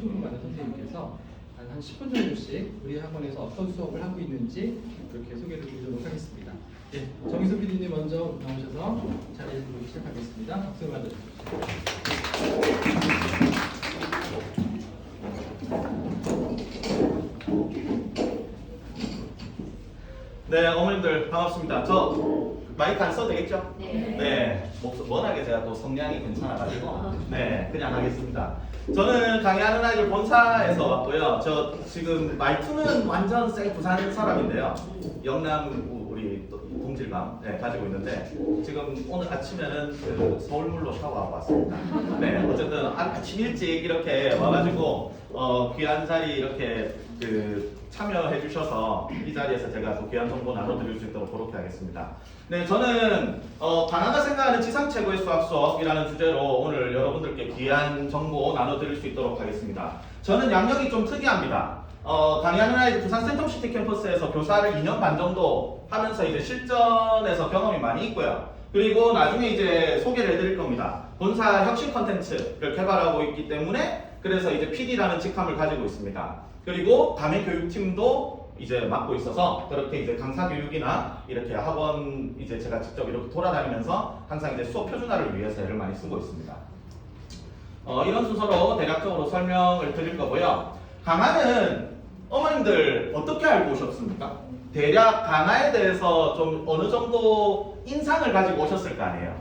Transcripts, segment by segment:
수업을 받는 선생님께서 한 10분 정도씩 우리 학원에서 어떤 수업을 하고 있는지 그렇게 소개를 드리도록 하겠습니다. 예, 정희수 PD님 먼저 나오셔서 자리에 들어오기 시작하겠습니다. 박수 받아주십시오. 네, 어머님들 반갑습니다. 저 마이크 안 써도 되겠죠? 네. 네, 워낙에 제가 또 성량이 괜찮아가지고 네, 그냥 하겠습니다. 저는 강의하는 아이들 본사에서 왔고요. 저 지금 말투는 완전 생 부산 사람인데요. 영남 우리 동질감 가지고 있는데 지금 오늘 아침에는 그 서울물로 샤워하고 왔습니다. 네, 어쨌든 아침 일찍 이렇게 와가지고 귀한 자리 이렇게 참여해 주셔서 이 자리에서 제가 또 귀한 정보 나눠드릴 수 있도록 그렇게 하겠습니다. 네, 저는 가나가 생각하는 지상 최고의 수학 수업이라는 주제로 오늘 여러분들께 귀한 정보 나눠드릴 수 있도록 하겠습니다. 저는 양력이 좀 특이합니다. 강의하는 아이들 부산 센텀시티 캠퍼스에서 교사를 2년 반 정도 하면서 이제 실전에서 경험이 많이 있고요. 그리고 나중에 이제 소개를 해드릴 겁니다. 본사 혁신 컨텐츠를 개발하고 있기 때문에 그래서 이제 PD라는 직함을 가지고 있습니다. 그리고 담임 교육팀도 이제 맡고 있어서 그렇게 이제 강사 교육이나 이렇게 학원 이제 제가 직접 이렇게 돌아다니면서 항상 이제 수업 표준화를 위해서 애를 많이 쓰고 있습니다. 이런 순서로 대략적으로 설명을 드릴 거고요. 강화는 어머님들 어떻게 알고 오셨습니까? 대략 강화에 대해서 좀 어느 정도 인상을 가지고 오셨을 거 아니에요.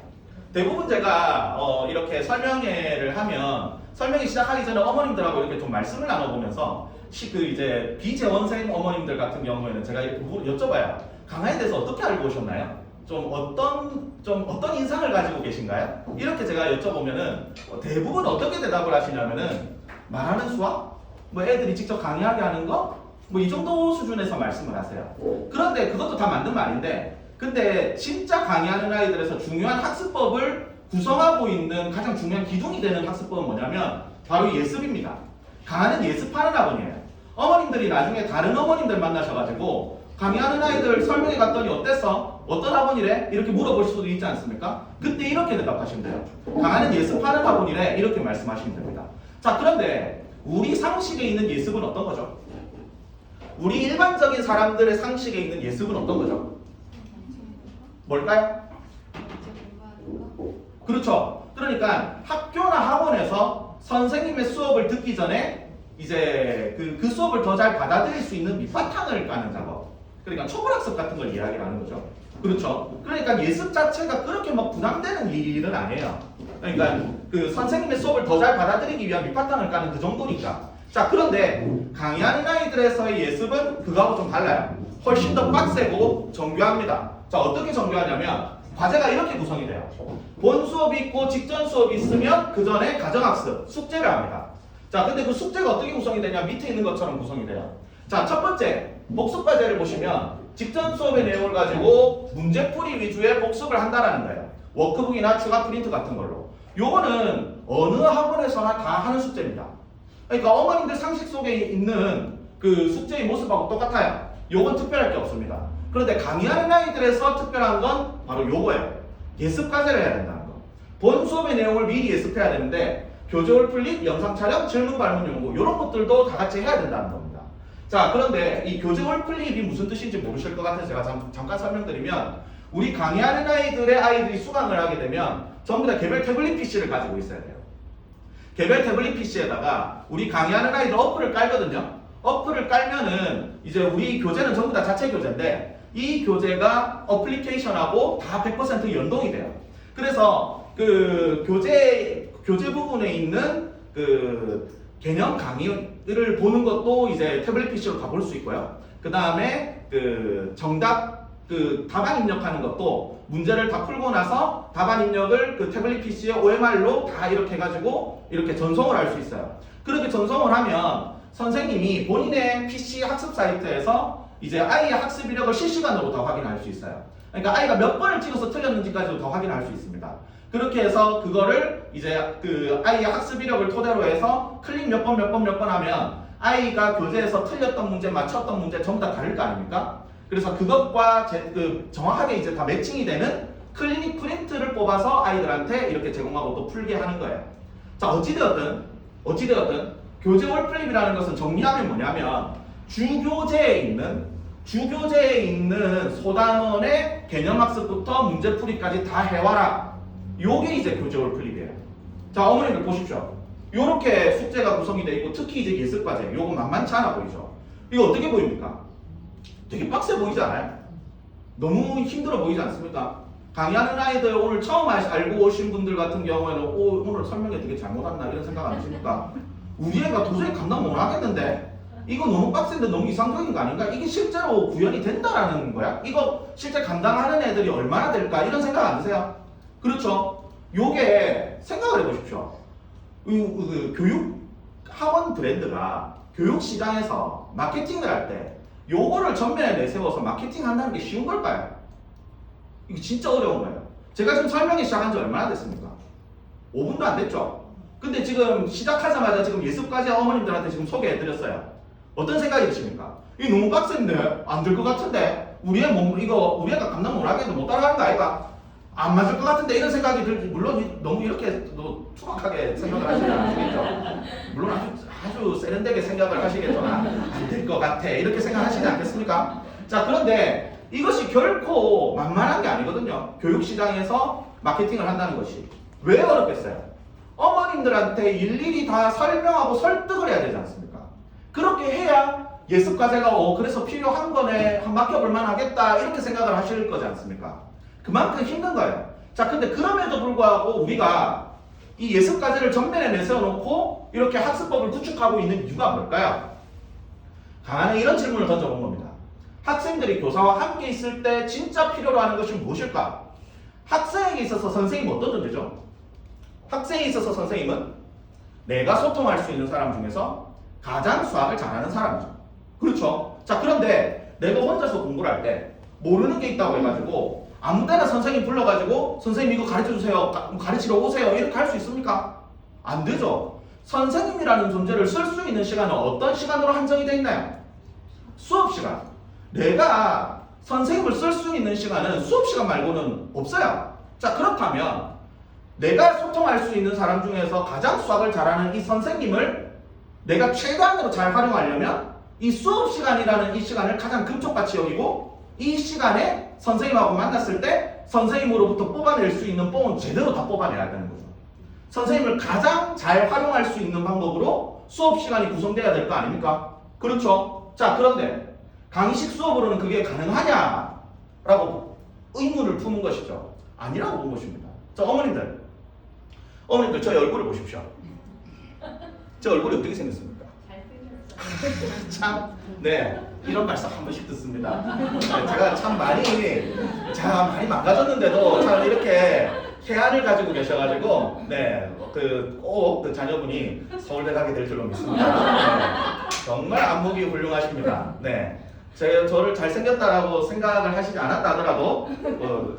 대부분 제가 이렇게 설명회를 하면 설명이 시작하기 전에 어머님들하고 이렇게 좀 말씀을 나눠보면서 이제 비재원생 어머님들 같은 경우에는 제가 여쭤봐요. 강화에 대해서 어떻게 알고 오셨나요? 좀 어떤 인상을 가지고 계신가요? 이렇게 제가 여쭤보면은 대부분 어떻게 대답을 하시냐면은 말하는 수학? 뭐 애들이 직접 강의하게 하는 거? 뭐 이 정도 수준에서 말씀을 하세요. 그런데 그것도 다 맞는 말인데 근데 진짜 강의하는 아이들에서 중요한 학습법을 구성하고 있는 가장 중요한 기둥이 되는 학습법은 뭐냐면 바로 예습입니다. 강화는 예습하는 학원이에요. 어머님들이 나중에 다른 어머님들 만나셔가지고 강의하는 아이들 설명회 갔더니 어땠어? 어떤 학원이래? 이렇게 물어볼 수도 있지 않습니까? 그때 이렇게 대답하시면 돼요. 강화는 예습하는 학원이래. 이렇게 말씀하시면 됩니다. 자, 그런데 우리 상식에 있는 예습은 어떤 거죠? 우리 일반적인 사람들의 상식에 있는 예습은 어떤 거죠? 뭘까요? 그렇죠. 그러니까 학교나 학원에서 선생님의 수업을 듣기 전에 이제 그 수업을 더 잘 받아들일 수 있는 밑바탕을 까는 작업. 그러니까 초벌학습 같은 걸 이야기를 하는 거죠. 그렇죠. 그러니까 예습 자체가 그렇게 막 부담되는 일은 아니에요. 그러니까 그 선생님의 수업을 더 잘 받아들이기 위한 밑바탕을 까는 그 정도니까. 자, 그런데 강의하는 아이들에서의 예습은 그거하고 좀 달라요. 훨씬 더 빡세고 정교합니다. 자, 어떻게 정교하냐면 과제가 이렇게 구성이 돼요. 본 수업이 있고 직전 수업이 있으면 그 전에 가정학습, 숙제를 합니다. 자, 근데 그 숙제가 어떻게 구성이 되냐? 밑에 있는 것처럼 구성이 돼요. 자, 첫 번째 복습 과제를 보시면 직전 수업의 내용을 가지고 문제풀이 위주의 복습을 한다라는 거예요. 워크북이나 추가 프린트 같은 걸로. 요거는 어느 학원에서나 다 하는 숙제입니다. 그러니까 어머님들 상식 속에 있는 그 숙제의 모습하고 똑같아요. 요건 특별할 게 없습니다. 그런데 강의하는 아이들에서 특별한 건 바로 요거예요. 예습 과제를 해야 된다는 거. 본 수업의 내용을 미리 예습해야 되는데 교재올 플립, 영상 촬영, 질문 발문 연구 이런 것들도 다 같이 해야 된다는 겁니다. 자, 그런데 이 교재올 플립이 무슨 뜻인지 모르실 것 같아서 제가 잠깐 설명드리면 우리 강의하는 아이들이 수강을 하게 되면 전부 다 개별 태블릿 PC를 가지고 있어야 돼요. 개별 태블릿 PC에다가 우리 강의하는 아이들 어플을 깔거든요. 어플을 깔면은 이제 우리 교재는 전부 다 자체 교재인데 이 교재가 어플리케이션하고 다 100% 연동이 돼요. 그래서 그 교재 부분에 있는 그 개념 강의를 보는 것도 이제 태블릿 PC로 다 볼 수 있고요. 그 다음에 그 정답 답안 입력하는 것도 문제를 다 풀고 나서 답안 입력을 그 태블릿 PC의 OMR로 다 이렇게 해가지고 이렇게 전송을 할 수 있어요. 그렇게 전송을 하면 선생님이 본인의 PC 학습 사이트에서 이제 아이의 학습 이력을 실시간으로 다 확인할 수 있어요. 그러니까 아이가 몇 번을 찍어서 틀렸는지까지도 다 확인할 수 있습니다. 그렇게 해서 그거를 이제 그 아이의 학습 이력을 토대로 해서 클릭 몇 번 하면 아이가 교재에서 틀렸던 문제, 맞췄던 문제 전부 다 다를 거 아닙니까? 그래서 그것과 정확하게 이제 다 매칭이 되는 클리닉 프린트를 뽑아서 아이들한테 이렇게 제공하고 또 풀게 하는 거예요. 자, 어찌되었든 교재 월플립이라는 것은 정리하면 뭐냐면 주교재에 있는 소단원의 개념학습부터 문제풀이까지 다 해와라. 요게 이제 교재 월플립이에요. 자, 어머니들 보십시오. 요렇게 숙제가 구성이 되어 있고 특히 이제 예습과제 요거 만만치 않아 보이죠? 이거 어떻게 보입니까? 되게 빡세 보이지 않아요? 너무 힘들어 보이지 않습니까? 강의하는 아이들 오늘 처음 알고 오신 분들 같은 경우에는 오늘 설명이 되게 잘못했나 이런 생각 안 하십니까? 우리 애가 도저히 감당 못 하겠는데 이거 너무 빡센데 너무 이상적인 거 아닌가? 이게 실제로 구현이 된다라는 거야? 이거 실제 감당하는 애들이 얼마나 될까? 이런 생각 안 드세요? 그렇죠? 요게 생각을 해보십시오. 그 교육 학원 브랜드가 교육 시장에서 마케팅을 할 때 요거를 전면에 내세워서 마케팅 한다는 게 쉬운 걸까요? 이거 진짜 어려운 거예요. 제가 지금 설명이 시작한 지 얼마나 됐습니까? 5분도 안 됐죠? 근데 지금 시작하자마자 지금 예습까지 어머님들한테 지금 소개해드렸어요. 어떤 생각이 드십니까? 이거 너무 빡센데? 안 될 것 같은데? 우리 애가 감당 못 하겠는데 못 따라가는 거 아이가? 안 맞을 것 같은데? 이런 생각이 들지. 물론 너무 이렇게 투박하게 생각을 하시지 않으시겠죠? 물론 아주 세련되게 생각을 하시겠지만 안 될 것 같아. 이렇게 생각하시지 않겠습니까? 자, 그런데 이것이 결코 만만한 게 아니거든요. 교육시장에서 마케팅을 한다는 것이. 왜 어렵겠어요? 어머님들한테 일일이 다 설명하고 설득을 해야 되지 않습니까? 그렇게 해야 예습과제가 그래서 필요한 거네, 맡겨볼만 하겠다 이렇게 생각을 하실 거지 않습니까? 그만큼 힘든 거예요. 자, 근데 그럼에도 불구하고 우리가 이 예습과제를 전면에 내세워놓고 이렇게 학습법을 구축하고 있는 이유가 뭘까요? 강한에 이런 질문을 던져본 겁니다. 학생들이 교사와 함께 있을 때 진짜 필요로 하는 것이 무엇일까? 학생에게 있어서 선생님은 어떤 존재죠? 학생에 있어서 선생님은 내가 소통할 수 있는 사람 중에서 가장 수학을 잘하는 사람이죠. 그렇죠? 자, 그런데 내가 혼자서 공부를 할 때 모르는 게 있다고 해가지고 아무데나 선생님 불러가지고 선생님 이거 가르쳐주세요, 가르치러 오세요 이렇게 할 수 있습니까? 안 되죠. 선생님이라는 존재를 쓸 수 있는 시간은 어떤 시간으로 한정이 되어 있나요? 수업 시간. 내가 선생님을 쓸 수 있는 시간은 수업 시간 말고는 없어요. 자, 그렇다면 내가 소통할 수 있는 사람 중에서 가장 수학을 잘하는 이 선생님을 내가 최대한으로 잘 활용하려면 이 수업 시간이라는 이 시간을 가장 금쪽같이 여기고 이 시간에 선생님하고 만났을 때 선생님으로부터 뽑아낼 수 있는 뽕은 제대로 다 뽑아내야 되는 거죠. 선생님을 가장 잘 활용할 수 있는 방법으로 수업 시간이 구성돼야 될 거 아닙니까? 그렇죠? 자, 그런데 강의식 수업으로는 그게 가능하냐라고 의문을 품은 것이죠. 아니라고 본 것입니다. 자, 어머님들 저희 얼굴을 보십시오. 제 얼굴이 어떻게 생겼습니까? 잘생겼어요. 참, 네, 이런 말씀 한 번씩 듣습니다. 네, 제가 참 많이 망가졌는데도 참 이렇게 태안을 가지고 계셔가지고, 네, 꼭 그 자녀분이 서울대 가게 될 줄로 믿습니다. 네, 정말 안목이 훌륭하십니다. 네. 저를 잘생겼다라고 생각을 하시지 않았다 하더라도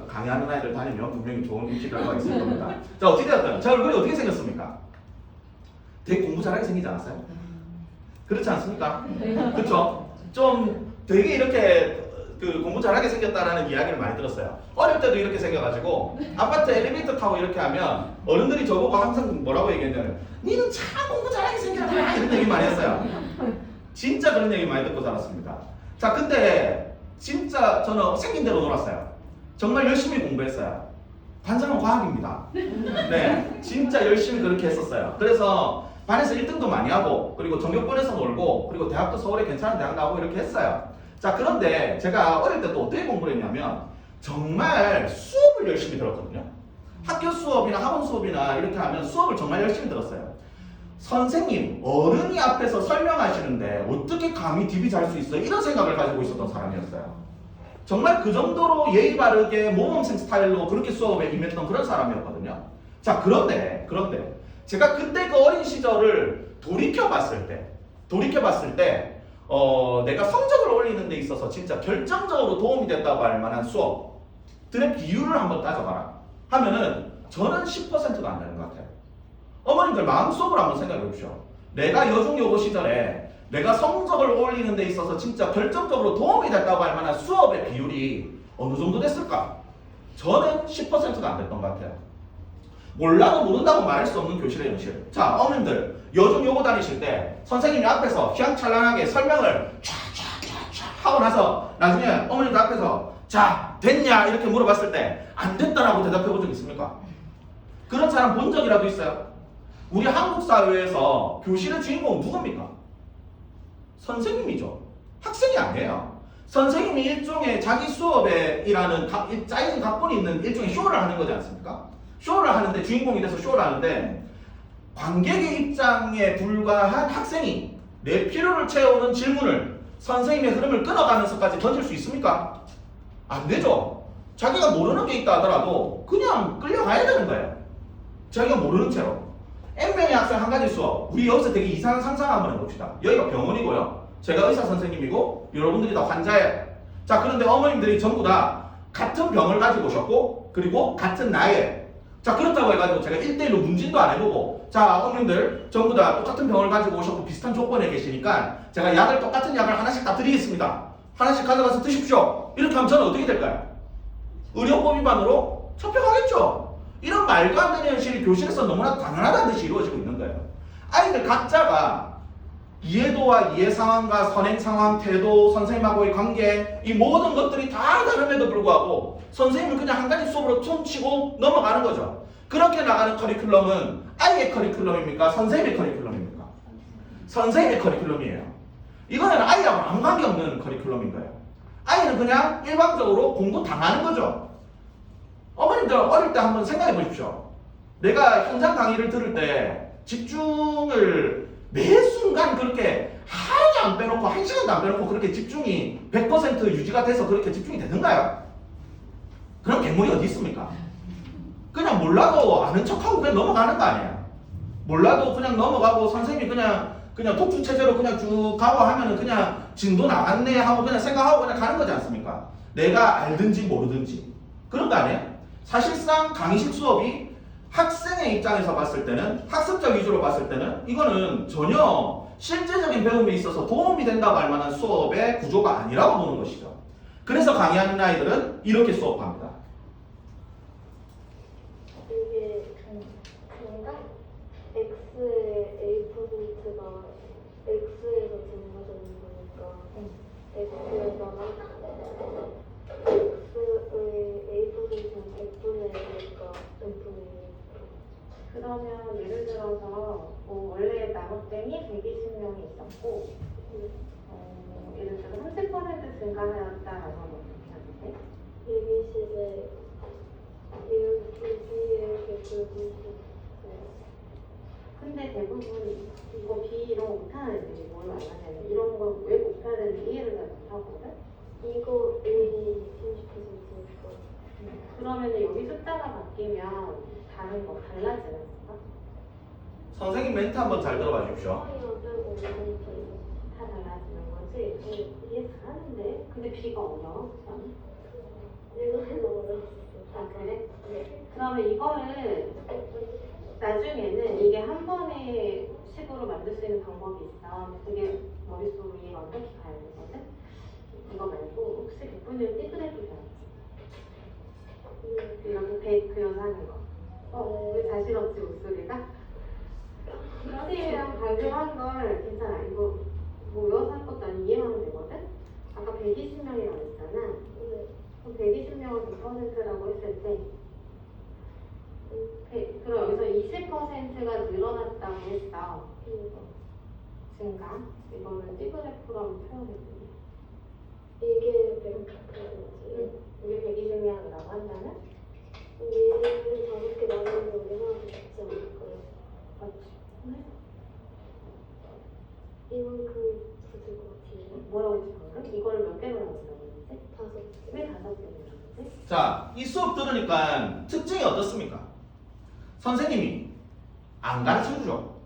강의하는 아이들 다니면 분명히 좋은 입시 결과가 있을 겁니다. 자, 어찌되었든 제 얼굴이 어떻게 생겼습니까? 되게 공부 잘하게 생기지 않았어요? 그렇지 않습니까? 그렇죠? 좀 되게 이렇게 공부 잘하게 생겼다라는 이야기를 많이 들었어요. 어릴 때도 이렇게 생겨가지고 아파트 엘리베이터 타고 이렇게 하면 어른들이 저보고 항상 뭐라고 얘기했냐면 니는 참 공부 잘하게 생겼다 이런 얘기 많이 했어요. 진짜 그런 얘기 많이 듣고 자랐습니다. 자, 근데 진짜 저는 생긴 대로 놀았어요. 정말 열심히 공부했어요. 반장은 과학입니다. 네, 진짜 열심히 그렇게 했었어요. 그래서 반에서 1등도 많이 하고 그리고 전교권에서 놀고 그리고 대학도 서울에 괜찮은 대학 나오고 이렇게 했어요. 자, 그런데 제가 어릴 때 또 어떻게 공부를 했냐면 정말 수업을 열심히 들었거든요. 학교 수업이나 학원 수업이나 이렇게 하면 수업을 정말 열심히 들었어요. 선생님, 어른이 앞에서 설명하시는데 어떻게 감히 DB 잘 수 있어요? 이런 생각을 가지고 있었던 사람이었어요. 정말 그 정도로 예의 바르게 모범생 스타일로 그렇게 수업에 임했던 그런 사람이었거든요. 자, 그런데 제가 그때 그 어린 시절을 돌이켜봤을 때 내가 성적을 올리는 데 있어서 진짜 결정적으로 도움이 됐다고 할 만한 수업들의 비율을 한번 따져봐라 하면은 저는 10%도 안 되는 것 같아요. 어머님들 마음속으로 한번 생각해 보십시오. 내가 여중여고 시절에 내가 성적을 올리는 데 있어서 진짜 결정적으로 도움이 됐다고 할 만한 수업의 비율이 어느 정도 됐을까? 저는 10%가 안 됐던 것 같아요. 몰라도 모른다고 말할 수 없는 교실의 연실. 자, 어머님들 요즘 요거 다니실 때 선생님이 앞에서 휘황찬란하게 설명을 쫙쫙쫙쫙 하고 나서 나중에 어머님들 앞에서 자, 됐냐 이렇게 물어봤을 때 안 됐다라고 대답해 본 적 있습니까? 그런 사람 본 적이라도 있어요? 우리 한국 사회에서 교실의 주인공은 누굽니까? 선생님이죠. 학생이 아니에요. 선생님이 일종의 자기 수업에 일하는 짜여진 각본이 있는 일종의 쇼를 하는 거지 않습니까? 쇼를 하는데 주인공이 돼서 쇼를 하는데 관객의 입장에 불과한 학생이 내 필요를 채우는 질문을 선생님의 흐름을 끊어가면서까지 던질 수 있습니까? 안 되죠. 자기가 모르는 게 있다 하더라도 그냥 끌려가야 되는 거예요. 자기가 모르는 채로. N명의 학생 한 가지 수업. 우리 여기서 되게 이상한 상상 한번 해봅시다. 여기가 병원이고요. 제가 의사 선생님이고 여러분들이 다 환자예요. 자, 그런데 어머님들이 전부 다 같은 병을 가지고 오셨고 그리고 같은 나이에 자, 그렇다고 해가지고 제가 1대1로 문진도 안 해보고 자, 어머님들 전부 다 똑같은 병을 가지고 오셨고 비슷한 조건에 계시니까 제가 약을 똑같은 약을 하나씩 다 드리겠습니다. 하나씩 가져가서 드십시오. 이렇게 하면 저는 어떻게 될까요? 의료법 위반으로 잡혀가겠죠. 이런 말도 안 되는 현실이 교실에서 너무나 당연하다는 듯이 이루어지고 있는 거예요. 아이들 각자가 이해도와 이해 상황과 선행 상황, 태도, 선생님하고의 관계 이 모든 것들이 다 다름에도 불구하고 선생님은 그냥 한 가지 수업으로 퉁치고 넘어가는 거죠. 그렇게 나가는 커리큘럼은 아이의 커리큘럼입니까? 선생님의 커리큘럼입니까? 선생님의 커리큘럼이에요. 이거는 아이하고 아무 관계없는 커리큘럼인 거예요. 아이는 그냥 일방적으로 공부 당하는 거죠. 어머님들 어릴 때 한번 생각해 보십시오. 내가 현장 강의를 들을 때 집중을 매 순간 그렇게 하나도 안 빼놓고 1시간도 안 빼놓고 그렇게 집중이 100% 유지가 돼서 그렇게 집중이 되는가요? 그런 괴물이 어디 있습니까? 그냥 몰라도 아는 척하고 그냥 넘어가는 거 아니에요. 몰라도 그냥 넘어가고 선생님이 그냥 독주 체제로 그냥 쭉 가고 하면은 그냥 진도 나갔네 하고 그냥 생각하고 그냥 가는 거지 않습니까? 내가 알든지 모르든지 그런 거 아니에요? 사실상 강의식 수업이 학생의 입장에서 봤을 때는 학습자 위주로 봤을 때는 이거는 전혀 실제적인 배움에 있어서 도움이 된다고 할 만한 수업의 구조가 아니라고 보는 것이죠. 그래서 강의하는 아이들은 이렇게 수업합니다. 이게 뭔가 X의 A%가 X에서 증가되는 거니까 X에다가 X의 A%는 100분의 1이니까 N분의 1. 그러면 예를 들어서 뭐 원래 남학생이 120명이 있었고 예를 들어 30% 증가하였다라고 하면 어떻게 하는데? 120에 1, 2에 190. 근데 대부분 이거 B 이런 거 못하는 애들이 뭘 말하냐면 이런 거 왜 못해야 되는지 이해를 잘 못하거든? 이거 A이 30%니까 그러면 여기 숫자가 바뀌면 다른 거 달라지는 건가? 선생님 멘트 한번 잘 들어봐 주십시오. 다 달라지는 거지? 이해 잘하는데? 근데 B가 어려워? 내가 해서 어려웠어. 아 그래? 네. 그러면 이거를 나중에는 이게 한 번의 식으로 만들 수 있는 방법이 있어. 그게 머릿속에 완벽히 가야 되거든? 이거 말고 혹시 100분의 1 띠그레프지 않지? 이렇게 100 그려서 거. 왜 자신 없지 목소리가? 선생님이랑 발표한 걸 괜찮아. 이거 뭐 외워서 할 것도 아니고 이해하면 되거든? 아까 120명이라고 했잖아. 그럼 120명을 100%라고 했을 때 그럼 여기서 20%가 늘어났다고 했어. 증가. 이거는 띠그래프라고 표현해줄게. 이게 100%지. 이게 120명이라고 한다면? 얘는 5개 나누는 게 얼마나 쉽지 않을까요? 맞지? 네? 이만큼 붙을 것 같아요. 뭐라고 했지 방금? 이거를 몇 개로 나눈다고 했지? 5개. 왜 5개로 나누지? 자, 이 수업 들으니까 특징이 어떻습니까? 선생님이 안 가르쳐주죠.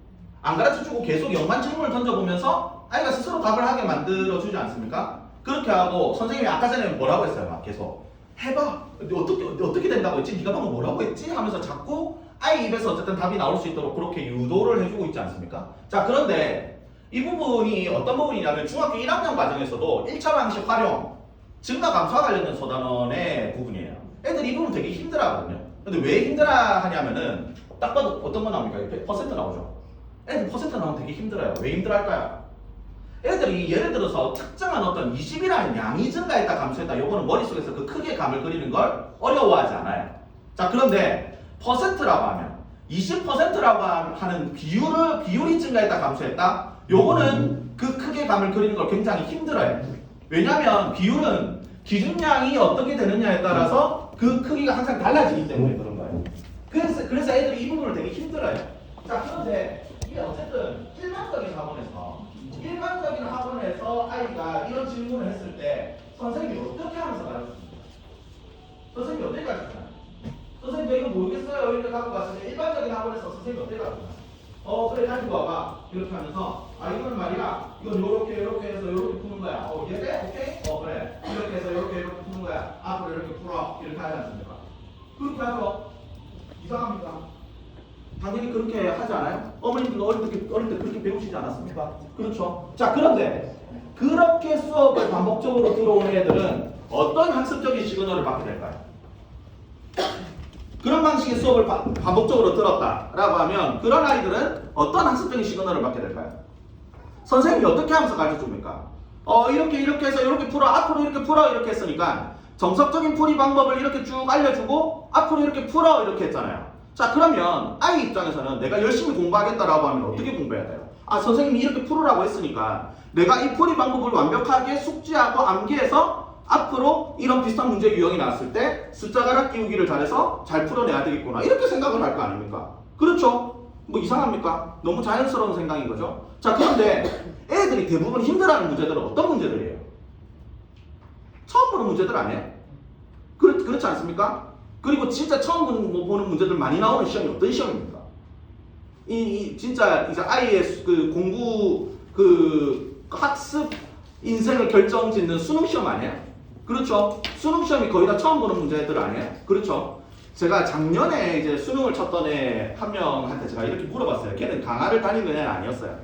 안 가르쳐주고 계속 연관 질문을 던져보면서 아이가 스스로 답을 하게 만들어주지 않습니까? 그렇게 하고 선생님이 아까 전에 뭐라고 했어요? 막 계속 해봐. 어떻게 된다고 했지? 네가 방금 뭐라고 했지? 하면서 자꾸 아이 입에서 어쨌든 답이 나올 수 있도록 그렇게 유도를 해주고 있지 않습니까? 자, 그런데 이 부분이 어떤 부분이냐면 중학교 1학년 과정에서도 1차 방식 활용, 증가 감소와 관련된 소단원의 부분이에요. 애들이 이 부분 되게 힘들어하거든요. 근데 왜 힘들어하냐면은 딱 봐도 어떤 거 나옵니까? 퍼센트 나오죠. 애들 퍼센트 나오면 되게 힘들어요. 왜 힘들어할까요? 애들이 예를 들어서 특정한 어떤 20이라는 양이 증가했다 감소했다 요거는 머릿속에서 그 크게 감을 그리는 걸 어려워하지 않아요. 자 그런데 퍼센트라고 하면 20%라고 하는 비율이 증가했다 감소했다 요거는 그 크게 감을 그리는 걸 굉장히 힘들어요. 왜냐하면 비율은 기준량이 어떻게 되느냐에 따라서 그 크기가 항상 달라지기 때문에 그런 거예요. 그래서 애들이 이 부분을 되게 힘들어요. 자 그런데 이게 어쨌든 일반적인 학원에서 아이가 이런 질문을 했을 때 선생님이 어떻게 하면서 가르쳐줍니까? 선생님이 어떻게 가르쳐주나요? 선생님 저 이거 모르겠어요 이렇게 갖고 갔을 때 일반적인 학원에서 선생님이 어떻게 가르쳐주나요? 그래 가지고 와봐 이렇게 하면서 이거는 말이야 이건 요렇게 해서 요렇게 푸는 거야. 이해돼? 오케이? 그래 이렇게 해서 요렇게 푸는 거야. 앞으로 이렇게 풀어 이렇게 하지 않습니까? 그렇게 하죠. 이상합니까? 당연히 그렇게 하지 않아요? 어머님들도 어릴 때 그렇게 배우시지 않았습니까? 그렇죠. 자 그런데 그렇게 수업을 반복적으로 들어온 애들은 어떤 학습적인 시그널을 받게 될까요? 그런 방식의 수업을 반복적으로 들었다라고 하면 그런 아이들은 어떤 학습적인 시그널을 받게 될까요? 선생님이 어떻게 하면서 가르쳐줍니까? 이렇게 해서 이렇게 풀어 앞으로 이렇게 풀어 이렇게 했으니까 정석적인 풀이 방법을 이렇게 쭉 알려주고 앞으로 이렇게 풀어 이렇게 했잖아요. 자 그러면 아이 입장에서는 내가 열심히 공부하겠다라고 하면 어떻게 공부해야 돼요? 선생님이 이렇게 풀으라고 했으니까 내가 이 풀이 방법을 완벽하게 숙지하고 암기해서 앞으로 이런 비슷한 문제 유형이 나왔을 때 숫자 가락 끼우기를 잘해서 잘 풀어내야 되겠구나 이렇게 생각을 할 거 아닙니까? 그렇죠? 뭐 이상합니까? 너무 자연스러운 생각인 거죠? 자 그런데 애들이 대부분 힘들어하는 문제들은 어떤 문제들이에요? 처음 보는 문제들 아니에요? 그렇지 않습니까? 그리고 진짜 처음 보는 문제들 많이 나오는 시험이 어떤 시험입니까? 진짜 이제 아이의 그 공부 학습 인생을 결정짓는 수능 시험 아니에요? 그렇죠? 수능 시험이 거의 다 처음 보는 문제들 아니에요? 그렇죠? 제가 작년에 이제 수능을 쳤던 애 한 명한테 제가 이렇게 물어봤어요. 걔는 강화를 다니는 애는 아니었어요.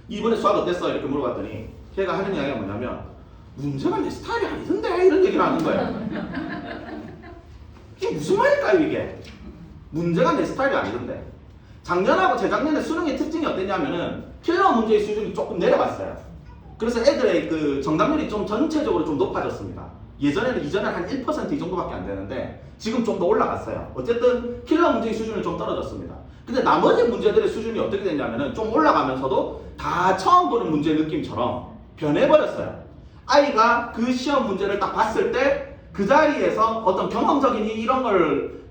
이번에 수학 어땠어? 이렇게 물어봤더니 걔가 하는 이야기가 뭐냐면 문제가 내 스타일이 아니던데 이런 얘기를 하는 거예요. 이게 무슨 말일까요 이게? 문제가 내 스타일이 아니던데. 작년하고 재작년에 수능의 특징이 어땠냐면은 필러 문제의 수준이 조금 내려갔어요. 그래서 애들의 그 정답률이 좀 전체적으로 좀 높아졌습니다. 이전에는 한 1% 이 정도밖에 안 되는데 지금 좀 더 올라갔어요. 어쨌든 킬러 문제의 수준은 좀 떨어졌습니다. 근데 나머지 문제들의 수준이 어떻게 됐냐면은 좀 올라가면서도 다 처음 보는 문제 느낌처럼 변해버렸어요. 아이가 그 시험 문제를 딱 봤을 때 그 자리에서 어떤 경험적인 이런 걸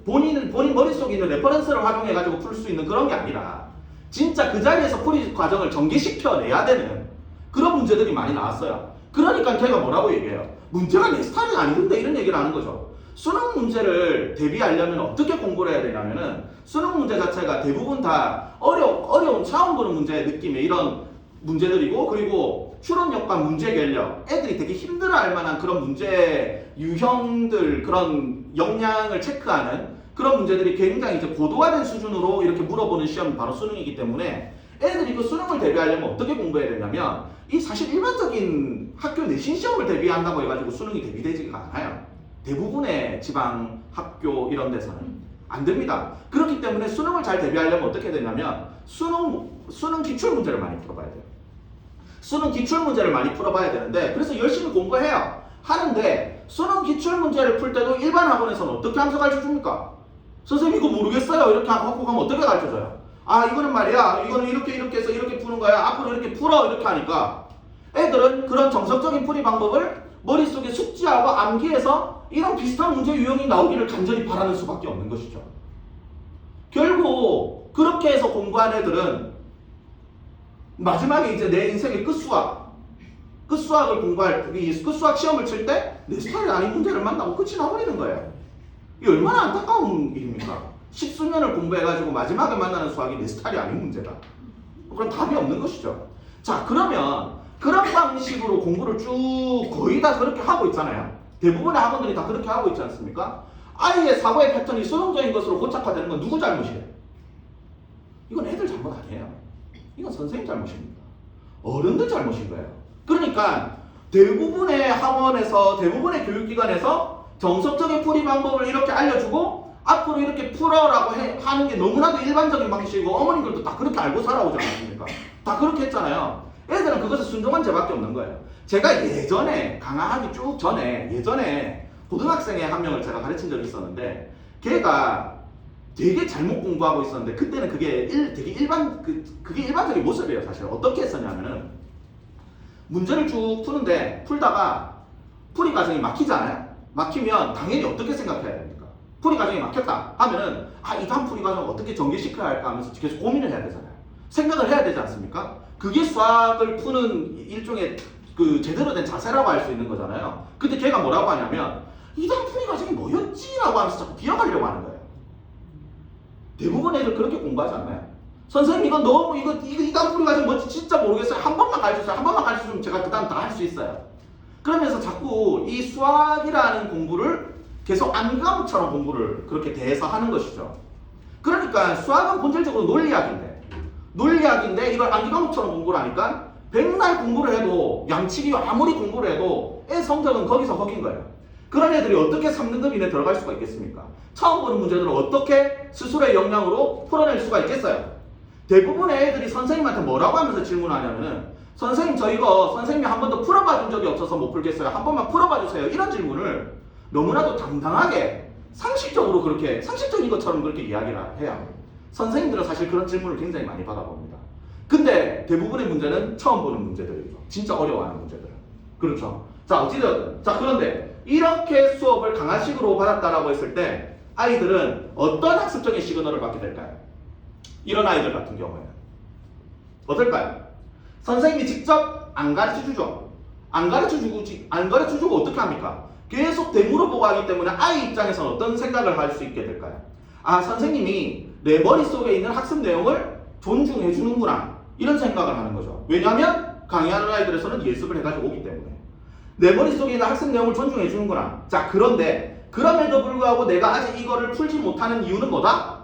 본인 머릿속에 있는 레퍼런스를 활용해가지고 풀 수 있는 그런 게 아니라 진짜 그 자리에서 풀이 과정을 전개시켜내야 되는 그런 문제들이 많이 나왔어요. 그러니까 걔가 뭐라고 얘기해요? 문제가 내 스타일이 아니던데 이런 얘기를 하는 거죠. 수능 문제를 대비하려면 어떻게 공부를 해야 되냐면은 수능 문제 자체가 대부분 다 어려운 처음 보는 문제 느낌의 이런 문제들이고 그리고 추론력과 문제 결력 애들이 되게 힘들어할 만한 그런 문제 유형들 그런 역량을 체크하는 그런 문제들이 굉장히 이제 고도화된 수준으로 이렇게 물어보는 시험이 바로 수능이기 때문에 애들이 그 수능을 대비하려면 어떻게 공부해야 되냐면 이 사실 일반적인 학교 내신 시험을 대비한다고 해가지고 수능이 대비되지가 않아요. 대부분의 지방 학교 이런 데서는 안 됩니다. 그렇기 때문에 수능을 잘 대비하려면 어떻게 되냐면 수능 기출 문제를 많이 풀어봐야 돼요. 수능 기출 문제를 많이 풀어봐야 되는데 그래서 열심히 공부해요. 하는데 수능 기출 문제를 풀 때도 일반 학원에서는 어떻게 하면서 가르쳐줍니까? 선생님 이거 모르겠어요. 이렇게 하고 가면 어떻게 가르쳐줘요? 이거는 말이야. 이거는 이렇게 해서 이렇게 푸는 거야. 앞으로 이렇게 풀어. 이렇게 하니까 애들은 그런 정석적인 풀이 방법을 머릿속에 숙지하고 암기해서 이런 비슷한 문제 유형이 나오기를 간절히 바라는 수밖에 없는 것이죠. 결국 그렇게 해서 공부한 애들은 마지막에 이제 내 인생의 끝수학을 공부할 끝수학 시험을 칠 때 내 스타일이 아닌 문제를 만나고 끝이 나버리는 거예요. 이게 얼마나 안타까운 일입니까? 십수년을 공부해가지고 마지막에 만나는 수학이 내 스타일이 아닌 문제다. 그럼 답이 없는 것이죠. 자 그러면 그런 방식으로 공부를 쭉 거의 다 그렇게 하고 있잖아요. 대부분의 학원들이 다 그렇게 하고 있지 않습니까? 아이의 사고의 패턴이 수동적인 것으로 고착화되는 건 누구 잘못이에요? 이건 애들 잘못 아니에요. 이건 선생님 잘못입니다. 어른들 잘못인 거예요. 그러니까 대부분의 학원에서 대부분의 교육기관에서 정석적인 풀이 방법을 이렇게 알려주고 앞으로 이렇게 풀어라고 하는 게 너무나도 일반적인 방식이고 어머님들도 다 그렇게 알고 살아오지 않았습니까? 다 그렇게 했잖아요. 애들은 그것에 순종한 죄밖에 없는 거예요. 제가 예전에 강화하기 쭉 전에 예전에 고등학생의 한 명을 제가 가르친 적이 있었는데 걔가 되게 잘못 공부하고 있었는데 그때는 그게 되게 그게 일반적인 모습이에요. 사실 어떻게 했었냐면은 문제를 쭉 푸는데 풀다가 풀이 과정이 막히잖아요. 막히면 당연히 어떻게 생각해야 됩니까? 풀이 과정이 막혔다 하면은 이 다음 풀이 과정을 어떻게 전개시켜야 할까 하면서 계속 고민을 해야 되잖아요. 생각을 해야 되지 않습니까? 그게 수학을 푸는 일종의 그 제대로 된 자세라고 할 수 있는 거잖아요. 근데 걔가 뭐라고 하냐면 이 다음 풀이 과정이 뭐였지? 라고 하면서 자꾸 비워가려고 하는 거예요. 대부분 애들 그렇게 공부하지 않나요? 선생님 이건 너무 이 다음 풀이 과정이 뭔지 진짜 모르겠어요. 한 번만 가르쳐주세요. 한 번만 가르쳐주면 제가 그 다음 다 할 수 있어요. 그러면서 자꾸 이 수학이라는 공부를 계속 암기과목처럼 공부를 그렇게 대해서 하는 것이죠. 그러니까 수학은 본질적으로 논리학인데 이걸 암기과목처럼 공부를 하니까 백날 공부를 해도 양치기 아무리 공부를 해도 애 성적은 거기서 허긴 거예요. 그런 애들이 어떻게 3등급 이내 들어갈 수가 있겠습니까? 처음 보는 문제들을 어떻게 스스로의 역량으로 풀어낼 수가 있겠어요? 대부분의 애들이 선생님한테 뭐라고 하면서 질문하냐면은 선생님 저 이거 선생님이 한 번도 풀어봐 준 적이 없어서 못 풀겠어요. 한 번만 풀어봐 주세요. 이런 질문을 너무나도 당당하게 상식적으로 그렇게 상식적인 것처럼 그렇게 이야기를 해요. 선생님들은 사실 그런 질문을 굉장히 많이 받아봅니다. 근데 대부분의 문제는 처음 보는 문제들이죠. 진짜 어려워하는 문제들. 그렇죠. 자 어찌되었든 자 그런데 이렇게 수업을 강화식으로 받았다라고 했을 때 아이들은 어떤 학습적인 시그널을 받게 될까요? 이런 아이들 같은 경우에는 어떨까요? 선생님이 직접 안 가르쳐주죠. 안 가르쳐주고 어떻게 합니까? 계속 되물어보고 하기 때문에 아이 입장에서는 어떤 생각을 할 수 있게 될까요? 선생님이 내 머릿속에 있는 학습 내용을 존중해 주는구나 이런 생각을 하는 거죠. 왜냐하면 강의하는 아이들에서는 예습을 해가지고 오기 때문에 내 머릿속에 있는 학습 내용을 존중해 주는구나. 자 그런데 그럼에도 불구하고 내가 아직 이거를 풀지 못하는 이유는 뭐다?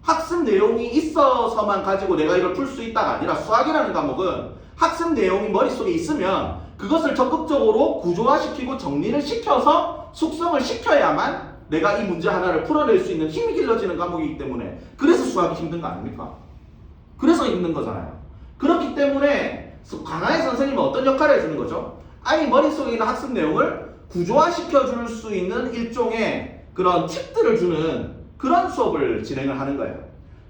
학습 내용이 있어서만 가지고 내가 이걸 풀 수 있다가 아니라 수학이라는 과목은 학습 내용이 머릿속에 있으면 그것을 적극적으로 구조화시키고 정리를 시켜서 숙성을 시켜야만 내가 이 문제 하나를 풀어낼 수 있는 힘이 길러지는 과목이기 때문에 그래서 수학이 힘든 거 아닙니까? 그래서 힘든 거잖아요. 그렇기 때문에 강화의 선생님은 어떤 역할을 해주는 거죠? 아이 머릿속에 있는 학습 내용을 구조화시켜 줄 수 있는 일종의 그런 팁들을 주는 그런 수업을 진행을 하는 거예요.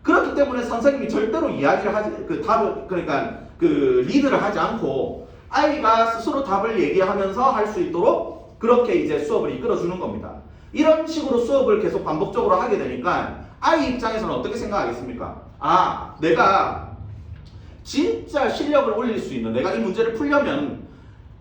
그렇기 때문에 선생님이 절대로 이야기를 하지, 리드를 하지 않고 아이가 스스로 답을 얘기하면서 할 수 있도록 그렇게 이제 수업을 이끌어 주는 겁니다. 이런 식으로 수업을 계속 반복적으로 하게 되니까 아이 입장에서는 어떻게 생각하겠습니까? 내가 진짜 실력을 올릴 수 있는, 내가 이 문제를 풀려면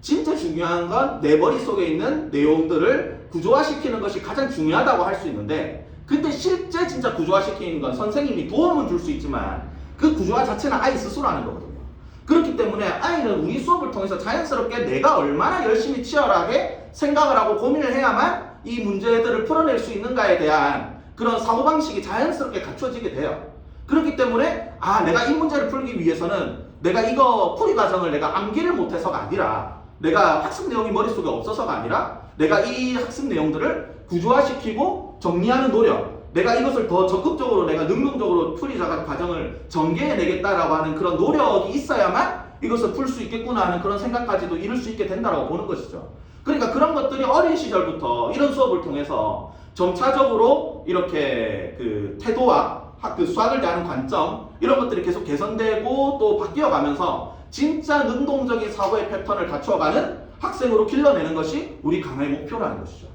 진짜 중요한 건 내 머릿속에 있는 내용들을 구조화시키는 것이 가장 중요하다고 할 수 있는데 근데 실제 진짜 구조화시키는 건 선생님이 도움은 줄 수 있지만 그 구조화 자체는 아이 스스로 하는 거거든요. 그렇기 때문에 아이는 우리 수업을 통해서 자연스럽게 내가 얼마나 열심히 치열하게 생각을 하고 고민을 해야만 이 문제들을 풀어낼 수 있는가에 대한 그런 사고방식이 자연스럽게 갖춰지게 돼요. 그렇기 때문에 내가 이 문제를 풀기 위해서는 내가 이거 풀이 과정을 내가 암기를 못해서가 아니라 내가 학습 내용이 머릿속에 없어서가 아니라 내가 이 학습 내용들을 구조화시키고 정리하는 노력, 내가 이것을 더 적극적으로 내가 능동적으로 풀이 과정을 전개해내겠다라고 하는 그런 노력이 있어야만 이것을 풀 수 있겠구나 하는 그런 생각까지도 이룰 수 있게 된다라고 보는 것이죠. 그러니까 그런 것들이 어린 시절부터 이런 수업을 통해서 점차적으로 이렇게 그 태도와 그 수학을 대하는 관점 이런 것들이 계속 개선되고 또 바뀌어가면서 진짜 능동적인 사고의 패턴을 갖춰가는 학생으로 길러내는 것이 우리 강화의 목표라는 것이죠.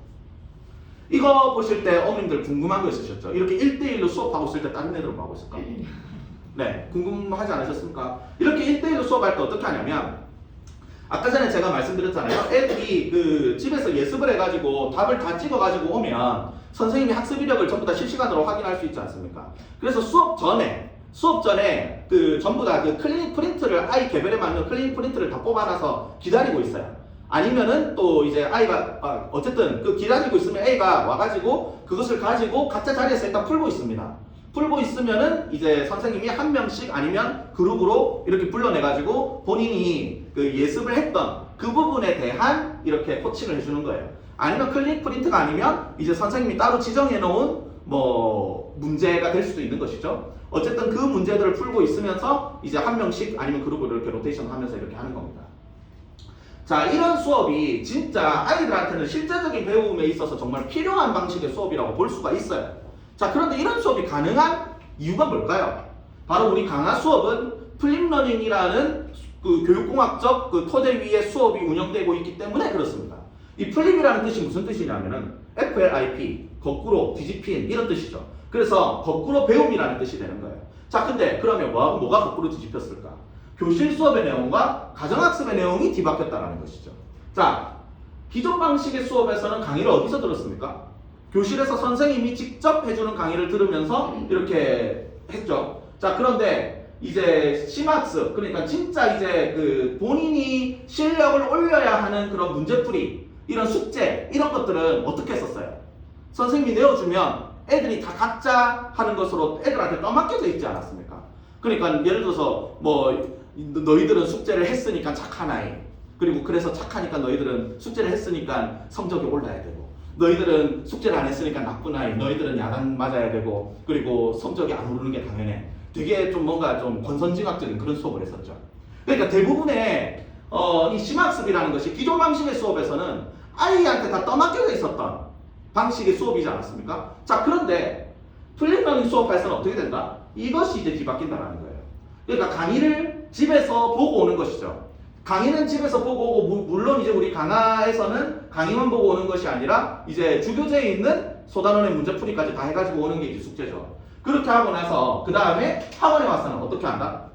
이거 보실 때 어머님들 궁금한 거 있으셨죠? 이렇게 1대1로 수업하고 있을 때 다른 애들은 뭐 하고 있을까? 네, 궁금하지 않으셨습니까? 이렇게 1대1로 수업할 때 어떻게 하냐면 아까 전에 제가 말씀드렸잖아요. 애들이 그 집에서 예습을 해가지고 답을 다 찍어가지고 오면 선생님이 학습 이력을 전부 다 실시간으로 확인할 수 있지 않습니까? 그래서 수업 전에 그 전부 다 그 클리닉 프린트를 아이 개별에 맞는 클리닉 프린트를 다 뽑아놔서 기다리고 있어요. 아니면은 또 이제 아이가 어쨌든 그 기다리고 있으면 A가 와가지고 그것을 가지고 각자 자리에서 일단 풀고 있습니다. 풀고 있으면은 이제 선생님이 한 명씩 아니면 그룹으로 이렇게 불러내가지고 본인이 그 예습을 했던 그 부분에 대한 이렇게 코칭을 해주는 거예요. 아니면 클릭 프린트가 아니면 이제 선생님이 따로 지정해 놓은 뭐 문제가 될 수도 있는 것이죠. 어쨌든 그 문제들을 풀고 있으면서 이제 한 명씩 아니면 그룹을 이렇게 로테이션 하면서 이렇게 하는 겁니다. 자, 이런 수업이 진짜 아이들한테는 실제적인 배움에 있어서 정말 필요한 방식의 수업이라고 볼 수가 있어요. 자, 그런데 이런 수업이 가능한 이유가 뭘까요? 바로 우리 강화 수업은 플립러닝이라는 그 교육공학적 그 토대 위에 수업이 운영되고 있기 때문에 그렇습니다. 이 플립이라는 뜻이 무슨 뜻이냐면은 FLIP, 거꾸로, 뒤집힌 이런 뜻이죠. 그래서 거꾸로 배움이라는 뜻이 되는 거예요. 자, 근데 그러면 뭐가 거꾸로 뒤집혔을까? 교실 수업의 내용과 가정학습의 내용이 뒤바뀌었다는 것이죠. 자, 기존 방식의 수업에서는 강의를 어디서 들었습니까? 교실에서 선생님이 직접 해주는 강의를 들으면서 이렇게 했죠. 자, 그런데 이제 심학습, 그러니까 진짜 이제 그 본인이 실력을 올려야 하는 그런 문제풀이, 이런 숙제, 이런 것들은 어떻게 했었어요? 선생님이 내어주면 애들이 다 각자 하는 것으로 애들한테 떠맡겨져 있지 않았습니까? 그러니까 예를 들어서 뭐 너희들은 숙제를 했으니까 착한 아이, 그리고 그래서 착하니까 너희들은 숙제를 했으니까 성적이 올라야 되고, 너희들은 숙제를 안 했으니까 나쁜 아이, 너희들은 야단 맞아야 되고, 그리고 성적이 안 오르는 게 당연해. 되게 좀 뭔가 좀 권선징악적인 그런 수업을 했었죠. 그러니까 대부분의 이 심학습이라는 것이 기존 방식의 수업에서는 아이한테 다 떠맡겨져 있었던 방식의 수업이지 않았습니까? 자, 그런데 플립러닝 수업에서는 어떻게 된다? 이것이 이제 뒤바뀐다는 거예요. 그러니까 강의를 집에서 보고 오는 것이죠. 강의는 집에서 보고 오고, 물론 이제 우리 강화에서는 강의만 보고 오는 것이 아니라 이제 주교재에 있는 소단원의 문제풀이까지 다 해가지고 오는 게 이제 숙제죠. 그렇게 하고 나서 그 다음에 학원에 와서는 어떻게 한다?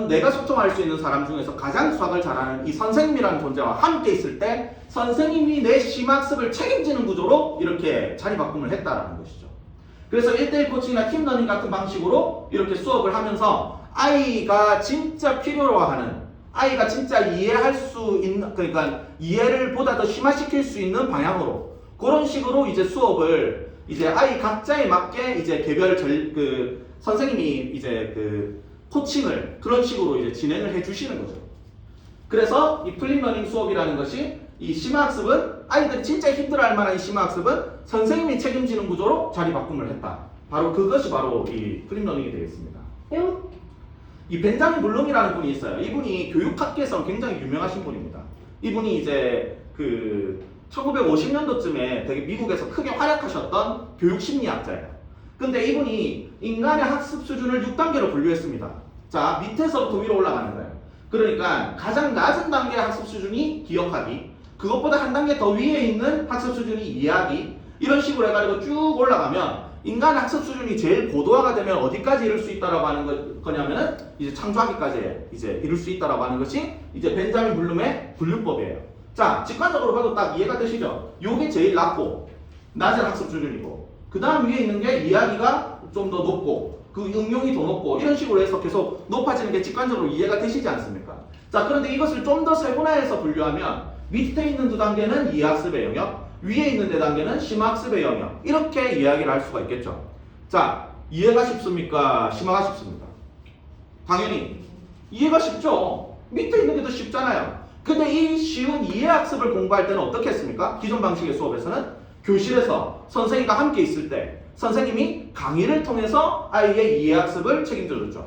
내가 소통할 수 있는 사람 중에서 가장 수학을 잘하는 이 선생님이라는 존재와 함께 있을 때 선생님이 내 심학습을 책임지는 구조로 이렇게 자리바꿈을 했다라는 것이죠. 그래서 1대1 코칭이나 팀러닝 같은 방식으로 이렇게 수업을 하면서 아이가 진짜 필요로 하는, 아이가 진짜 이해할 수 있는, 그러니까 이해를 보다 더 심화시킬 수 있는 방향으로 그런 식으로 이제 수업을 이제 아이 각자에 맞게 이제 개별 선생님이 이제 코칭을 그런 식으로 이제 진행을 해 주시는 거죠. 그래서 이 플립러닝 수업이라는 것이 이 심화학습은 아이들이 진짜 힘들어할 만한 이 심화학습은 선생님이 책임지는 구조로 자리바꿈을 했다. 바로 그것이 바로 이 플립러닝이 되겠습니다. 이 벤자민 블룸이라는 분이 있어요. 이분이 교육학계에서는 굉장히 유명하신 분입니다. 이분이 이제 1950년도쯤에 되게 미국에서 크게 활약하셨던 교육심리학자예요. 근데 이분이 인간의 학습 수준을 6단계로 분류했습니다. 자, 밑에서부터 위로 올라가는 거예요. 그러니까 가장 낮은 단계의 학습 수준이 기억하기, 그것보다 한 단계 더 위에 있는 학습 수준이 이해하기, 이런 식으로 해가지고 쭉 올라가면 인간의 학습 수준이 제일 고도화가 되면 어디까지 이룰 수 있다라고 하는 거냐면은 이제 창조하기까지 이제 이룰 수 있다라고 하는 것이 이제 벤자민 블룸의 분류법이에요. 자, 직관적으로 봐도 딱 이해가 되시죠? 요게 제일 낮고 낮은 학습 수준이고, 그 다음 위에 있는 게 이해하기가 좀 더 높고 그 응용이 더 높고, 이런 식으로 해서 계속 높아지는 게 직관적으로 이해가 되시지 않습니까? 자, 그런데 이것을 좀 더 세분화해서 분류하면 밑에 있는 2단계는 이해학습의 영역, 위에 있는 4단계는 심화학습의 영역, 이렇게 이야기를 할 수가 있겠죠. 자, 이해가 쉽습니까? 심화가 쉽습니까? 당연히 이해가 쉽죠. 밑에 있는 게 더 쉽잖아요. 근데 이 쉬운 이해학습을 공부할 때는 어떻게 했습니까? 기존 방식의 수업에서는 교실에서 선생님과 함께 있을 때 선생님이 강의를 통해서 아이의 이해학습을 책임져줬죠.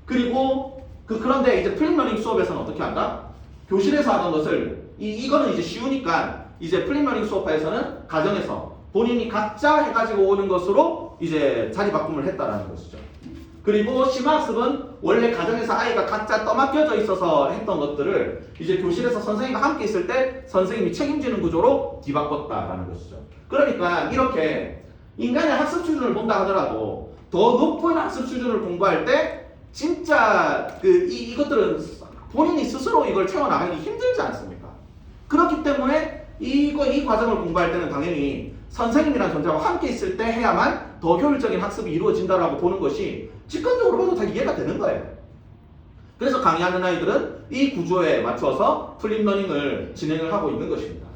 그리고 그런데 이제 플립러닝 수업에서는 어떻게 한다? 교실에서 하던 것을 이거는 이제 쉬우니까 이제 플립러닝 수업에서는 가정에서 본인이 각자 해가지고 오는 것으로 이제 자리바꿈을 했다라는 것이죠. 그리고 심화학습은 원래 가정에서 아이가 각자 떠맡겨져 있어서 했던 것들을 이제 교실에서 선생님과 함께 있을 때 선생님이 책임지는 구조로 뒤바꿨다라는 것이죠. 그러니까 이렇게 인간의 학습 수준을 본다 하더라도 더 높은 학습 수준을 공부할 때 진짜 이것들은 본인이 스스로 이걸 채워나가기 힘들지 않습니까? 그렇기 때문에 이 과정을 공부할 때는 당연히 선생님이란 존재와 함께 있을 때 해야만 더 효율적인 학습이 이루어진다라고 보는 것이 직관적으로 봐도 다 이해가 되는 거예요. 그래서 강의하는 아이들은 이 구조에 맞춰서 플립러닝을 진행을 하고 있는 것입니다.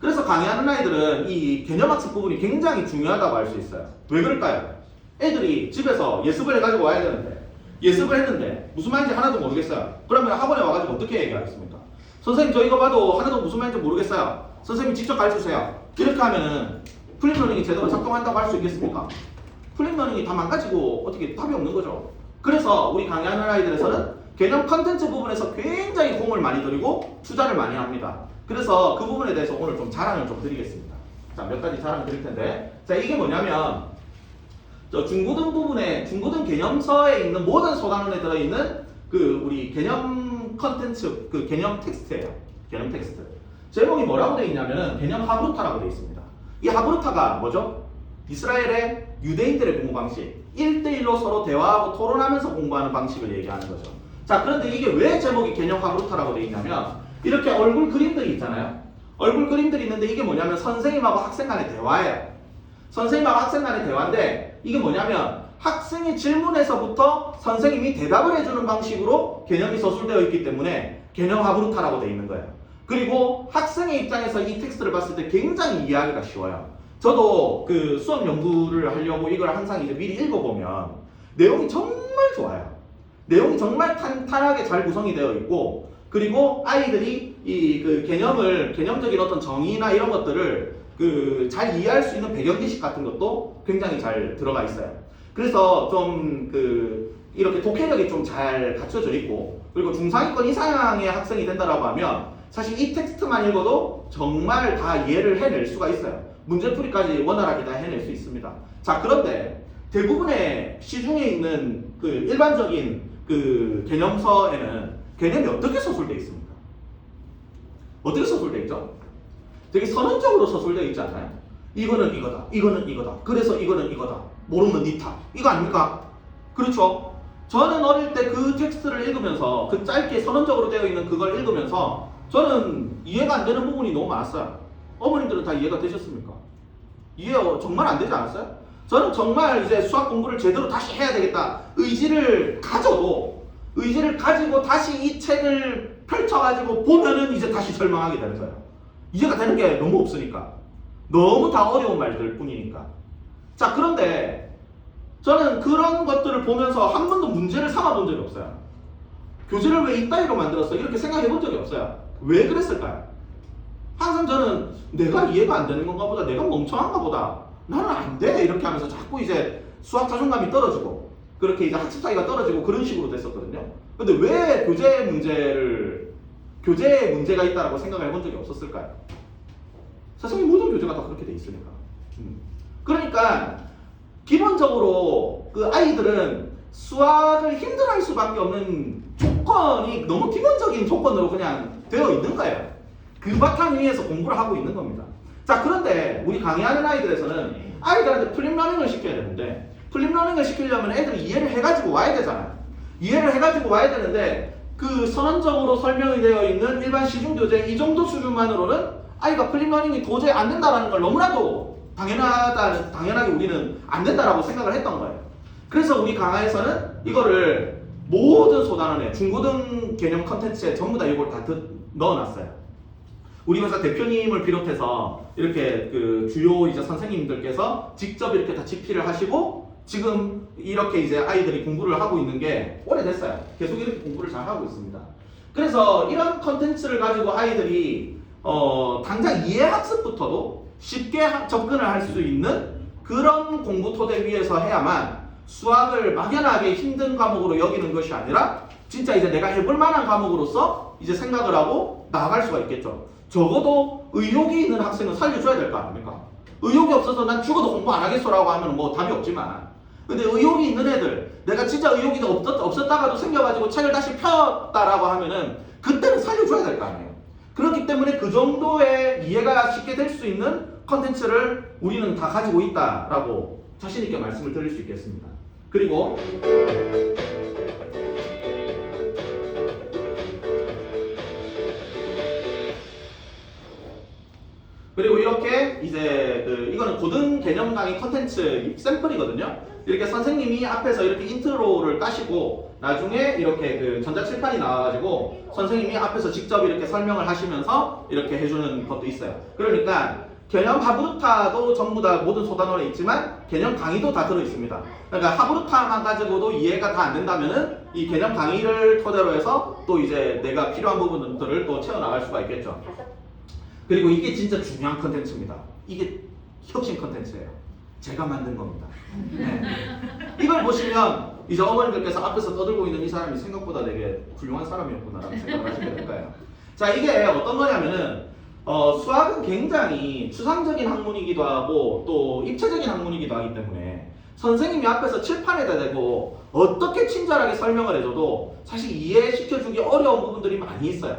그래서 강의하는 아이들은 이 개념학습 부분이 굉장히 중요하다고 할 수 있어요. 왜 그럴까요? 애들이 집에서 예습을 해가지고 와야 되는데 예습을 했는데 무슨 말인지 하나도 모르겠어요. 그러면 학원에 와가지고 어떻게 얘기하겠습니까? 선생님 저 이거 봐도 하나도 무슨 말인지 모르겠어요. 선생님 직접 가르쳐주세요. 이렇게 하면은 플립러닝이 제대로 작동한다고 할 수 있겠습니까? 플립러닝이 다 망가지고 어떻게 답이 없는 거죠. 그래서 우리 강의하는 아이들에서는 개념 컨텐츠 부분에서 굉장히 공을 많이 들이고 투자를 많이 합니다. 그래서 그 부분에 대해서 오늘 좀 자랑을 좀 드리겠습니다. 자, 몇 가지 자랑 드릴 텐데, 자, 이게 뭐냐면 저 중고등 부분에 중고등 개념서에 있는 모든 소단원에 들어있는 그 우리 개념 컨텐츠 그 개념 텍스트예요. 개념 텍스트. 제목이 뭐라고 되어 있냐면은 개념 하브루타라고 되어 있습니다. 이 하브루타가 뭐죠? 이스라엘의 유대인들의 공부 방식, 1대1로 서로 대화하고 토론하면서 공부하는 방식을 얘기하는 거죠. 자, 그런데 이게 왜 제목이 개념 하브루타라고 되어 있냐면 이렇게 얼굴 그림들이 있잖아요. 얼굴 그림들이 있는데 이게 뭐냐면 선생님하고 학생 간의 대화예요. 선생님하고 학생 간의 대화인데 이게 뭐냐면 학생이 질문에서부터 선생님이 대답을 해주는 방식으로 개념이 서술되어 있기 때문에 개념 하브루타라고 되어 있는 거예요. 그리고 학생의 입장에서 이 텍스트를 봤을 때 굉장히 이해하기가 쉬워요. 저도 그 수업 연구를 하려고 이걸 항상 이제 미리 읽어보면 내용이 정말 좋아요. 내용이 정말 탄탄하게 잘 구성이 되어 있고, 그리고 아이들이 이 그 개념적인 어떤 정의나 이런 것들을 그 잘 이해할 수 있는 배경 지식 같은 것도 굉장히 잘 들어가 있어요. 그래서 좀 그 이렇게 독해력이 좀 잘 갖춰져 있고, 그리고 중상위권 이상의 학생이 된다라고 하면 사실 이 텍스트만 읽어도 정말 다 이해를 해낼 수가 있어요. 문제풀이까지 원활하게 다 해낼 수 있습니다. 자, 그런데 대부분의 시중에 있는 그 일반적인 그 개념서에는 개념이 어떻게 서술되어 있습니까? 어떻게 서술되어 있죠? 되게 선언적으로 서술되어 있지 않나요? 이거는 이거다, 이거는 이거다, 그래서 이거는 이거다, 모르면 니 탓, 이거 아닙니까? 그렇죠? 저는 어릴 때 그 텍스트를 읽으면서 그 짧게 선언적으로 되어 있는 그걸 읽으면서 저는 이해가 안 되는 부분이 너무 많았어요. 어머님들은 다 이해가 되셨습니까? 이해 정말 안 되지 않았어요? 저는 정말 이제 수학 공부를 제대로 다시 해야 되겠다 의지를 가지고 다시 이 책을 펼쳐가지고 보면은 이제 다시 절망하게 되는 거예요. 이해가 되는 게 너무 없으니까. 너무 다 어려운 말들 뿐이니까. 자, 그런데 저는 그런 것들을 보면서 한 번도 문제를 삼아 본 적이 없어요. 교재를 왜 이따위로 만들었어? 이렇게 생각해 본 적이 없어요. 왜 그랬을까요? 항상 저는 내가 이해가 안 되는 건가 보다, 내가 멍청한가 보다, 나는 안 돼, 이렇게 하면서 자꾸 이제 수학 자존감이 떨어지고 그렇게 이제 학습 자기가 떨어지고 그런 식으로 됐었거든요. 근데 왜 교재에 문제가 있다라고 생각을 해본 적이 없었을까요? 세상의 모든 교재가 다 그렇게 돼 있으니까. 그러니까 기본적으로 그 아이들은 수학을 힘들어할 수밖에 없는 조건이 너무 기본적인 조건으로 그냥 되어 있는 거예요. 그 바탕 위에서 공부를 하고 있는 겁니다. 자, 그런데 우리 강의하는 아이들에서는 아이들한테 플립러닝을 시켜야 되는데, 플립러닝을 시키려면 애들이 이해를 해가지고 와야 되잖아요. 이해를 해가지고 와야 되는데 그 선언적으로 설명이 되어 있는 일반 시중교재 이 정도 수준만으로는 아이가 플립러닝이 도저히 안 된다는 걸 너무나도 당연하게 우리는 안 된다라고 생각을 했던 거예요. 그래서 우리 강화에서는 이거를 모든 소단원에 중고등 개념 컨텐츠에 전부 다 이걸 다 넣어놨어요. 우리 회사 대표님을 비롯해서 이렇게 그 주요 이제 선생님들께서 직접 이렇게 다 집필을 하시고 지금 이렇게 이제 아이들이 공부를 하고 있는 게 오래됐어요. 계속 이렇게 공부를 잘 하고 있습니다. 그래서 이런 컨텐츠를 가지고 아이들이 당장 이해학습부터도 쉽게 접근을 할 수 있는 그런 공부 토대 위에서 해야만 수학을 막연하게 힘든 과목으로 여기는 것이 아니라 진짜 이제 내가 해볼 만한 과목으로서 이제 생각을 하고 나아갈 수가 있겠죠. 적어도 의욕이 있는 학생은 살려줘야 될 거 아닙니까? 의욕이 없어서 난 죽어도 공부 안 하겠어라고 하면 뭐 답이 없지만, 근데 의욕이 있는 애들, 내가 진짜 의욕이 없었다가도 생겨가지고 책을 다시 폈다라고 하면은 그때는 살려줘야 될 거 아니에요. 그렇기 때문에 그 정도의 이해가 쉽게 될 수 있는 컨텐츠를 우리는 다 가지고 있다라고 자신 있게 말씀을 드릴 수 있겠습니다. 그리고 이렇게 이제 이거는 고등 개념 강의 컨텐츠 샘플이거든요. 이렇게 선생님이 앞에서 이렇게 인트로를 까시고 나중에 이렇게 그 전자칠판이 나와가지고 선생님이 앞에서 직접 이렇게 설명을 하시면서 이렇게 해주는 것도 있어요. 그러니까 개념 하브루타도 전부 다 모든 소단원에 있지만 개념 강의도 다 들어있습니다. 그러니까 하브루타만 가지고도 이해가 다 안 된다면은 이 개념 강의를 토대로 해서 또 이제 내가 필요한 부분들을 또 채워나갈 수가 있겠죠. 그리고 이게 진짜 중요한 컨텐츠입니다. 이게 혁신 컨텐츠예요. 제가 만든 겁니다. 네. 이걸 보시면 이제 어머님들께서 앞에서 떠들고 있는 이 사람이 생각보다 되게 훌륭한 사람이었구나라는 생각을 하시게 될 거예요. 자, 이게 어떤 거냐면은 수학은 굉장히 추상적인 학문이기도 하고 또 입체적인 학문이기도 하기 때문에 선생님이 앞에서 칠판에다 대고 어떻게 친절하게 설명을 해줘도 사실 이해시켜주기 어려운 부분들이 많이 있어요.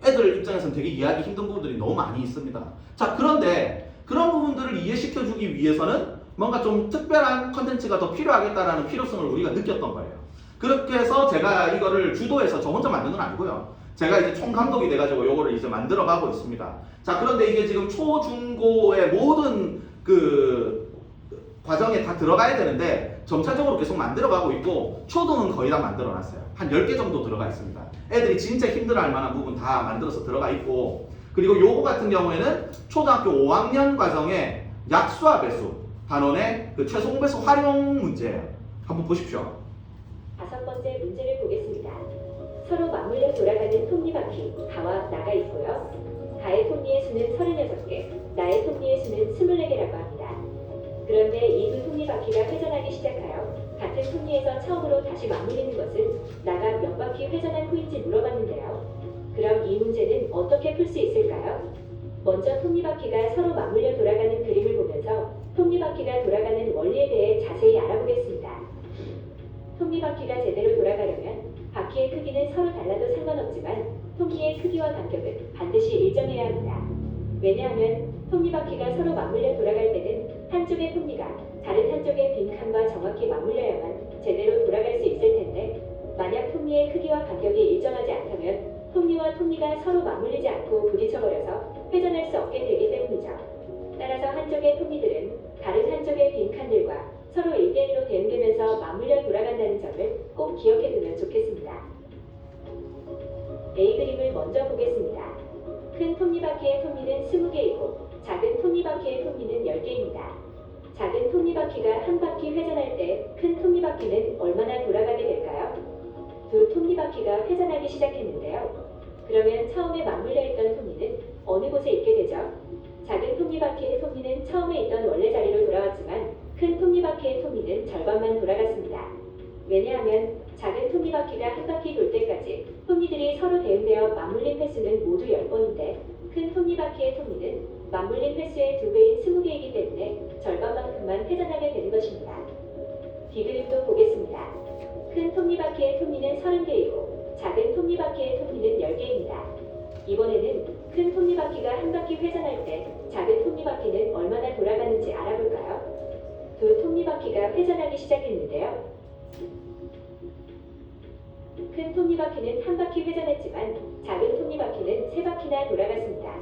애들 입장에서는 되게 이해하기 힘든 부분들이 너무 많이 있습니다. 자, 그런데 그런 부분들을 이해시켜주기 위해서는 뭔가 좀 특별한 컨텐츠가 더 필요하겠다라는 필요성을 우리가 느꼈던 거예요. 그렇게 해서 제가 이거를 주도해서 저 혼자 만든 건 아니고요. 제가 이제 총감독이 돼가지고 요거를 이제 만들어가고 있습니다. 자, 그런데 이게 지금 초, 중, 고의 모든 그 과정에 다 들어가야 되는데 점차적으로 계속 만들어가고 있고 초등은 거의 다 만들어놨어요. 한 10개 정도 들어가 있습니다. 애들이 진짜 힘들어할 만한 부분 다 만들어서 들어가 있고 그리고 요거 같은 경우에는 초등학교 5학년 과정에 약수와 배수 단원의 그 최소 배수 활용 문제예요. 한번 보십시오. 5번째 문제를 보겠습니다. 서로 맞물려 돌아가는 톱니바퀴 가와 나가 있고요. 가의 톱니의 수는 36개, 나의 톱니의 수는 24개라고 합니다. 그런데 이 두 톱니바퀴가 회전하기 시작하여 같은 톱니에서 처음으로 다시 맞물리는 것은 나가 몇 바퀴 회전한 후인지 물어봤는데요. 그럼 이 문제는 어떻게 풀 수 있을까요? 먼저 톱니바퀴가 서로 맞물려 돌아가는 그림을 보면서 톱니바퀴가 돌아가는 원리에 대해 자세히 알아보겠습니다. 톱니바퀴가 제대로 돌아가려면 바퀴의 크기는 서로 달라도 상관없지만 톱니의 크기와 간격은 반드시 일정해야 합니다. 왜냐하면 톱니바퀴가 서로 맞물려 돌아갈 때는 한쪽의 톱니가 다른 한쪽의 빈칸과 정확히 맞물려야만 제대로 돌아갈 수 있을 텐데 만약 톱니의 크기와 간격이 일정하지 않다면 톱니와 톱니가 서로 맞물리지 않고 부딪혀버려서 회전할 수 없게 되기 때문이죠. 따라서 한쪽의 톱니들은 다른 한쪽의 빈칸들과 서로 1대1로 대응되면서 맞물려 돌아간다는 점을 꼭 기억해두면 좋겠습니다. A 그림을 먼저 보겠습니다. 큰 톱니바퀴의 톱니는 20개이고 작은 톱니바퀴의 톱니는 10개입니다. 작은 톱니바퀴가 한 바퀴 회전할 때 큰 톱니바퀴는 얼마나 돌아가게 될까요? 두 톱니바퀴가 회전하기 시작했는데요. 그러면 처음에 맞물려 있던 톱니는 어느 곳에 있게 되죠? 작은 톱니바퀴의 톱니는 처음에 있던 원래 자리로 돌아왔지만 큰 톱니바퀴의 톱니는 절반만 돌아갔습니다. 왜냐하면 작은 톱니바퀴가 한 바퀴 돌 때까지 톱니들이 서로 대응되어 맞물린 횟수는 모두 10번인데 큰 톱니바퀴의 톱니는 맞물린 횟수의 2배인 20개이기 때문에 절반만큼만 회전하게 되는 것입니다. B그림도 보겠습니다. 큰 톱니바퀴의 톱니는 30개이고 작은 톱니바퀴의 톱니는 10개입니다. 이번에는 큰 톱니바퀴가 한 바퀴 회전할 때 작은 톱니바퀴는 얼마나 돌아가는지 알아볼까요? 두 톱니바퀴가 회전하기 시작했는데요. 큰 톱니바퀴는 한 바퀴 회전했지만 작은 톱니바퀴는 3바퀴나 돌아갔습니다.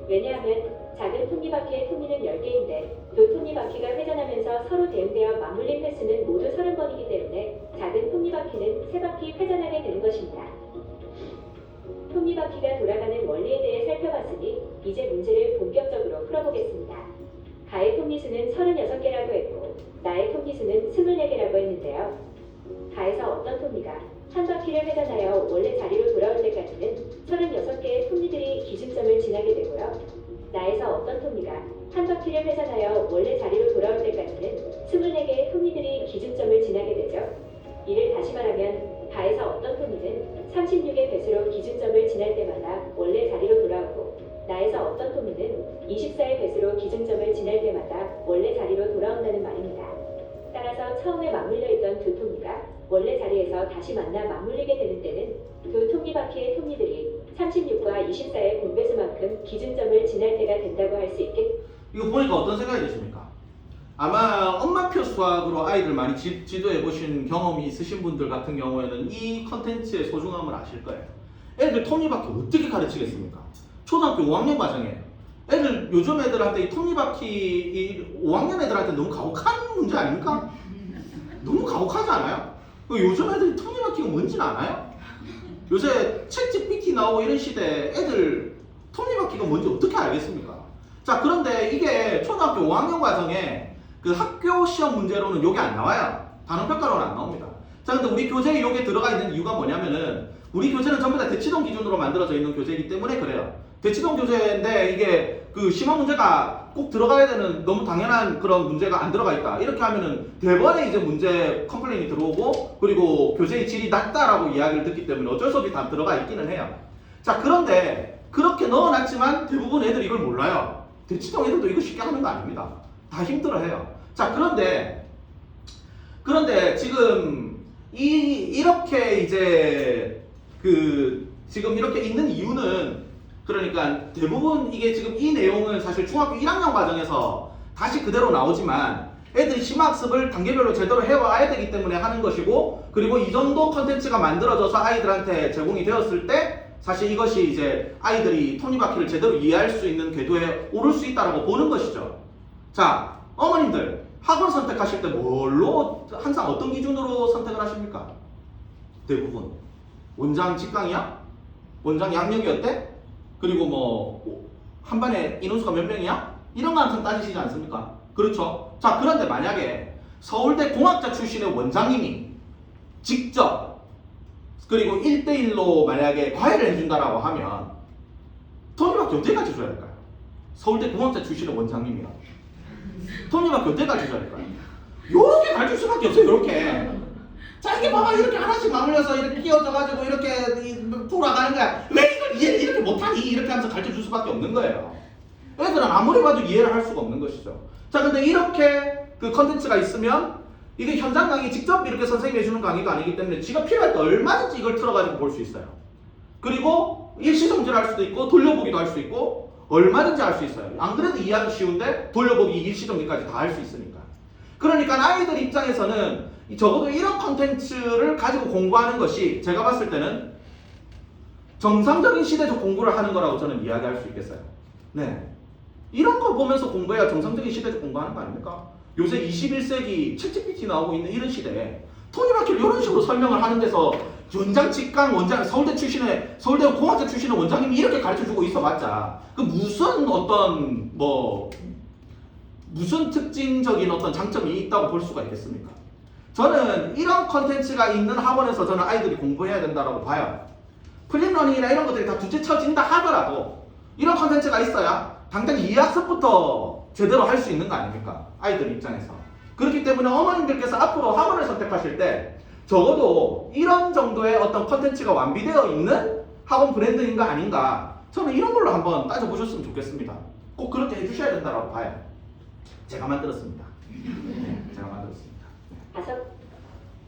왜냐하면 작은 톱니바퀴의 톱니는 10개인데 두 톱니바퀴가 회전하면서 서로 대응되어 맞물린 횟수는 모두 30번이기 때문에 작은 톱니바퀴는 3바퀴 회전하게 되는 것입니다. 톱니바퀴가 돌아가는 원리에 대해 살펴봤으니 이제 문제를 본격적으로 풀어보겠습니다. 가의 톱니수는 36개라고 했고 나의 톱니수는 24개라고 했는데요. 가에서 어떤 톱니가 한 바퀴를 회전하여 원래 자리로 돌아올 때까지는 36개의 톱니들이 기준점을 지나게 되고요. 나에서 어떤 톱니가 한 바퀴를 회전하여 원래 자리로 돌아올 때까지는 24개의 톱니들이 기준점을 지나게 되죠. 이를 다시 말하면 가에서 어떤 톱니는 36의 배수로 기준점을 지날 때마다 원래 자리로 돌아오고 나에서 어떤 톱니는 24의 배수로 기준점을 지날 때마다 원래 자리로 돌아온다는 말입니다. 따라서 처음에 맞물려 있던 두 톱니가 원래 자리에서 다시 만나 맞물리게 되는 때는 두 톱니바퀴의 톱니들이 36과 24의 공배수만큼 기준점을 지날 때가 된다고 할 수 있겠. 이거 보니까 어떤 생각이 드십니까? 아마 엄마표 수학으로 아이들 많이 지도해 보신 경험이 있으신 분들 같은 경우에는 이 컨텐츠의 소중함을 아실 거예요. 애들 톱니바퀴 어떻게 가르치겠습니까? 초등학교 5학년 과정이에요. 애들 요즘 애들한테 이 톱니바퀴 이 5학년 애들한테 너무 가혹한 문제 아닙니까? 너무 가혹하지 않아요? 요즘 애들이 톱니바퀴가 뭔지는 알아요? 요새 챗GPT 나오고 이런 시대에 애들 톱니바퀴가 뭔지 어떻게 알겠습니까? 자, 그런데 이게 초등학교 5학년 과정에 그 학교 시험 문제로는 요게 안 나와요. 단원평가로는 안 나옵니다. 자, 근데 우리 교재에 요게 들어가 있는 이유가 뭐냐면은 우리 교재는 전부 다 대치동 기준으로 만들어져 있는 교재이기 때문에 그래요. 대치동 교재인데 이게 그 심화 문제가 꼭 들어가야 되는 너무 당연한 그런 문제가 안 들어가 있다. 이렇게 하면은 대번에 이제 문제 컴플레인이 들어오고 그리고 교재의 질이 낮다라고 이야기를 듣기 때문에 어쩔 수 없이 다 들어가 있기는 해요. 자, 그런데 그렇게 넣어놨지만 대부분 애들이 이걸 몰라요. 대치동 애들도 이거 쉽게 하는 거 아닙니다. 다 힘들어해요. 자, 그런데 지금 이렇게 이제 지금 이렇게 있는 이유는 그러니까 대부분 이게 지금 이 내용은 사실 중학교 1학년 과정에서 다시 그대로 나오지만 애들이 심화학습을 단계별로 제대로 해와야 되기 때문에 하는 것이고 그리고 이 정도 컨텐츠가 만들어져서 아이들한테 제공이 되었을 때 사실 이것이 이제 아이들이 톱니바퀴를 제대로 이해할 수 있는 궤도에 오를 수 있다고 보는 것이죠. 자, 어머님들 학원 선택하실 때 뭘로 항상 어떤 기준으로 선택을 하십니까? 대부분 원장 직강이야? 원장 양력이 어때? 그리고 뭐 한 반에 인원수가 몇 명이야? 이런 거 항상 따지시지 않습니까? 그렇죠? 자, 그런데 만약에 서울대 공학자 출신의 원장님이 직접 그리고 1대1로 만약에 과외를 해준다라고 하면 톱니바퀴 어디까지 줘야 될까요? 서울대 공학자 출신의 원장님이요. 톱니바퀴 어디까지 줘야 될까요? 요렇게 가르칠 수밖에 없어요. 요렇게. 자, 이게 봐봐. 이렇게 하나씩 맞물려서 이렇게 끼워져가지고 이렇게 돌아가는 거야. 왜 이걸 이해를 이렇게 못하니? 이렇게 하면서 가르쳐 줄 수밖에 없는 거예요. 애들은 아무리 봐도 이해를 할 수가 없는 것이죠. 자, 근데 이렇게 그 컨텐츠가 있으면 이게 현장 강의 직접 이렇게 선생님이 해주는 강의가 아니기 때문에 지가 필요할 때 얼마든지 이걸 틀어가지고 볼 수 있어요. 그리고 일시정지를 할 수도 있고 돌려보기도 할 수 있고 얼마든지 할 수 있어요. 안 그래도 이해하기 쉬운데 돌려보기 일시정지까지 다 할 수 있으니까. 그러니까 아이들 입장에서는 적어도 이런 컨텐츠를 가지고 공부하는 것이 제가 봤을 때는 정상적인 시대적 공부를 하는 거라고 저는 이야기할 수 있겠어요. 네, 이런 거 보면서 공부해야 정상적인 시대적 공부하는 거 아닙니까? 요새 21세기 챗GPT 나오고 있는 이런 시대에 톱니바퀴를 이런 식으로 설명을 하는 데서 원장 직강 원장 서울대 공학자 출신의 원장님이 이렇게 가르쳐주고 있어봤자 그 무슨 어떤 무슨 특징적인 어떤 장점이 있다고 볼 수가 있겠습니까? 저는 이런 컨텐츠가 있는 학원에서 저는 아이들이 공부해야 된다고 봐요. 플립러닝이나 이런 것들이 다 둘째 쳐진다 하더라도 이런 컨텐츠가 있어야 당장 2학습부터 제대로 할 수 있는 거 아닙니까? 아이들 입장에서. 그렇기 때문에 어머님들께서 앞으로 학원을 선택하실 때 적어도 이런 정도의 어떤 컨텐츠가 완비되어 있는 학원 브랜드인가 아닌가 저는 이런 걸로 한번 따져보셨으면 좋겠습니다. 꼭 그렇게 해주셔야 된다고 봐요. 제가 만들었습니다. 네, 제가 만들었습니다.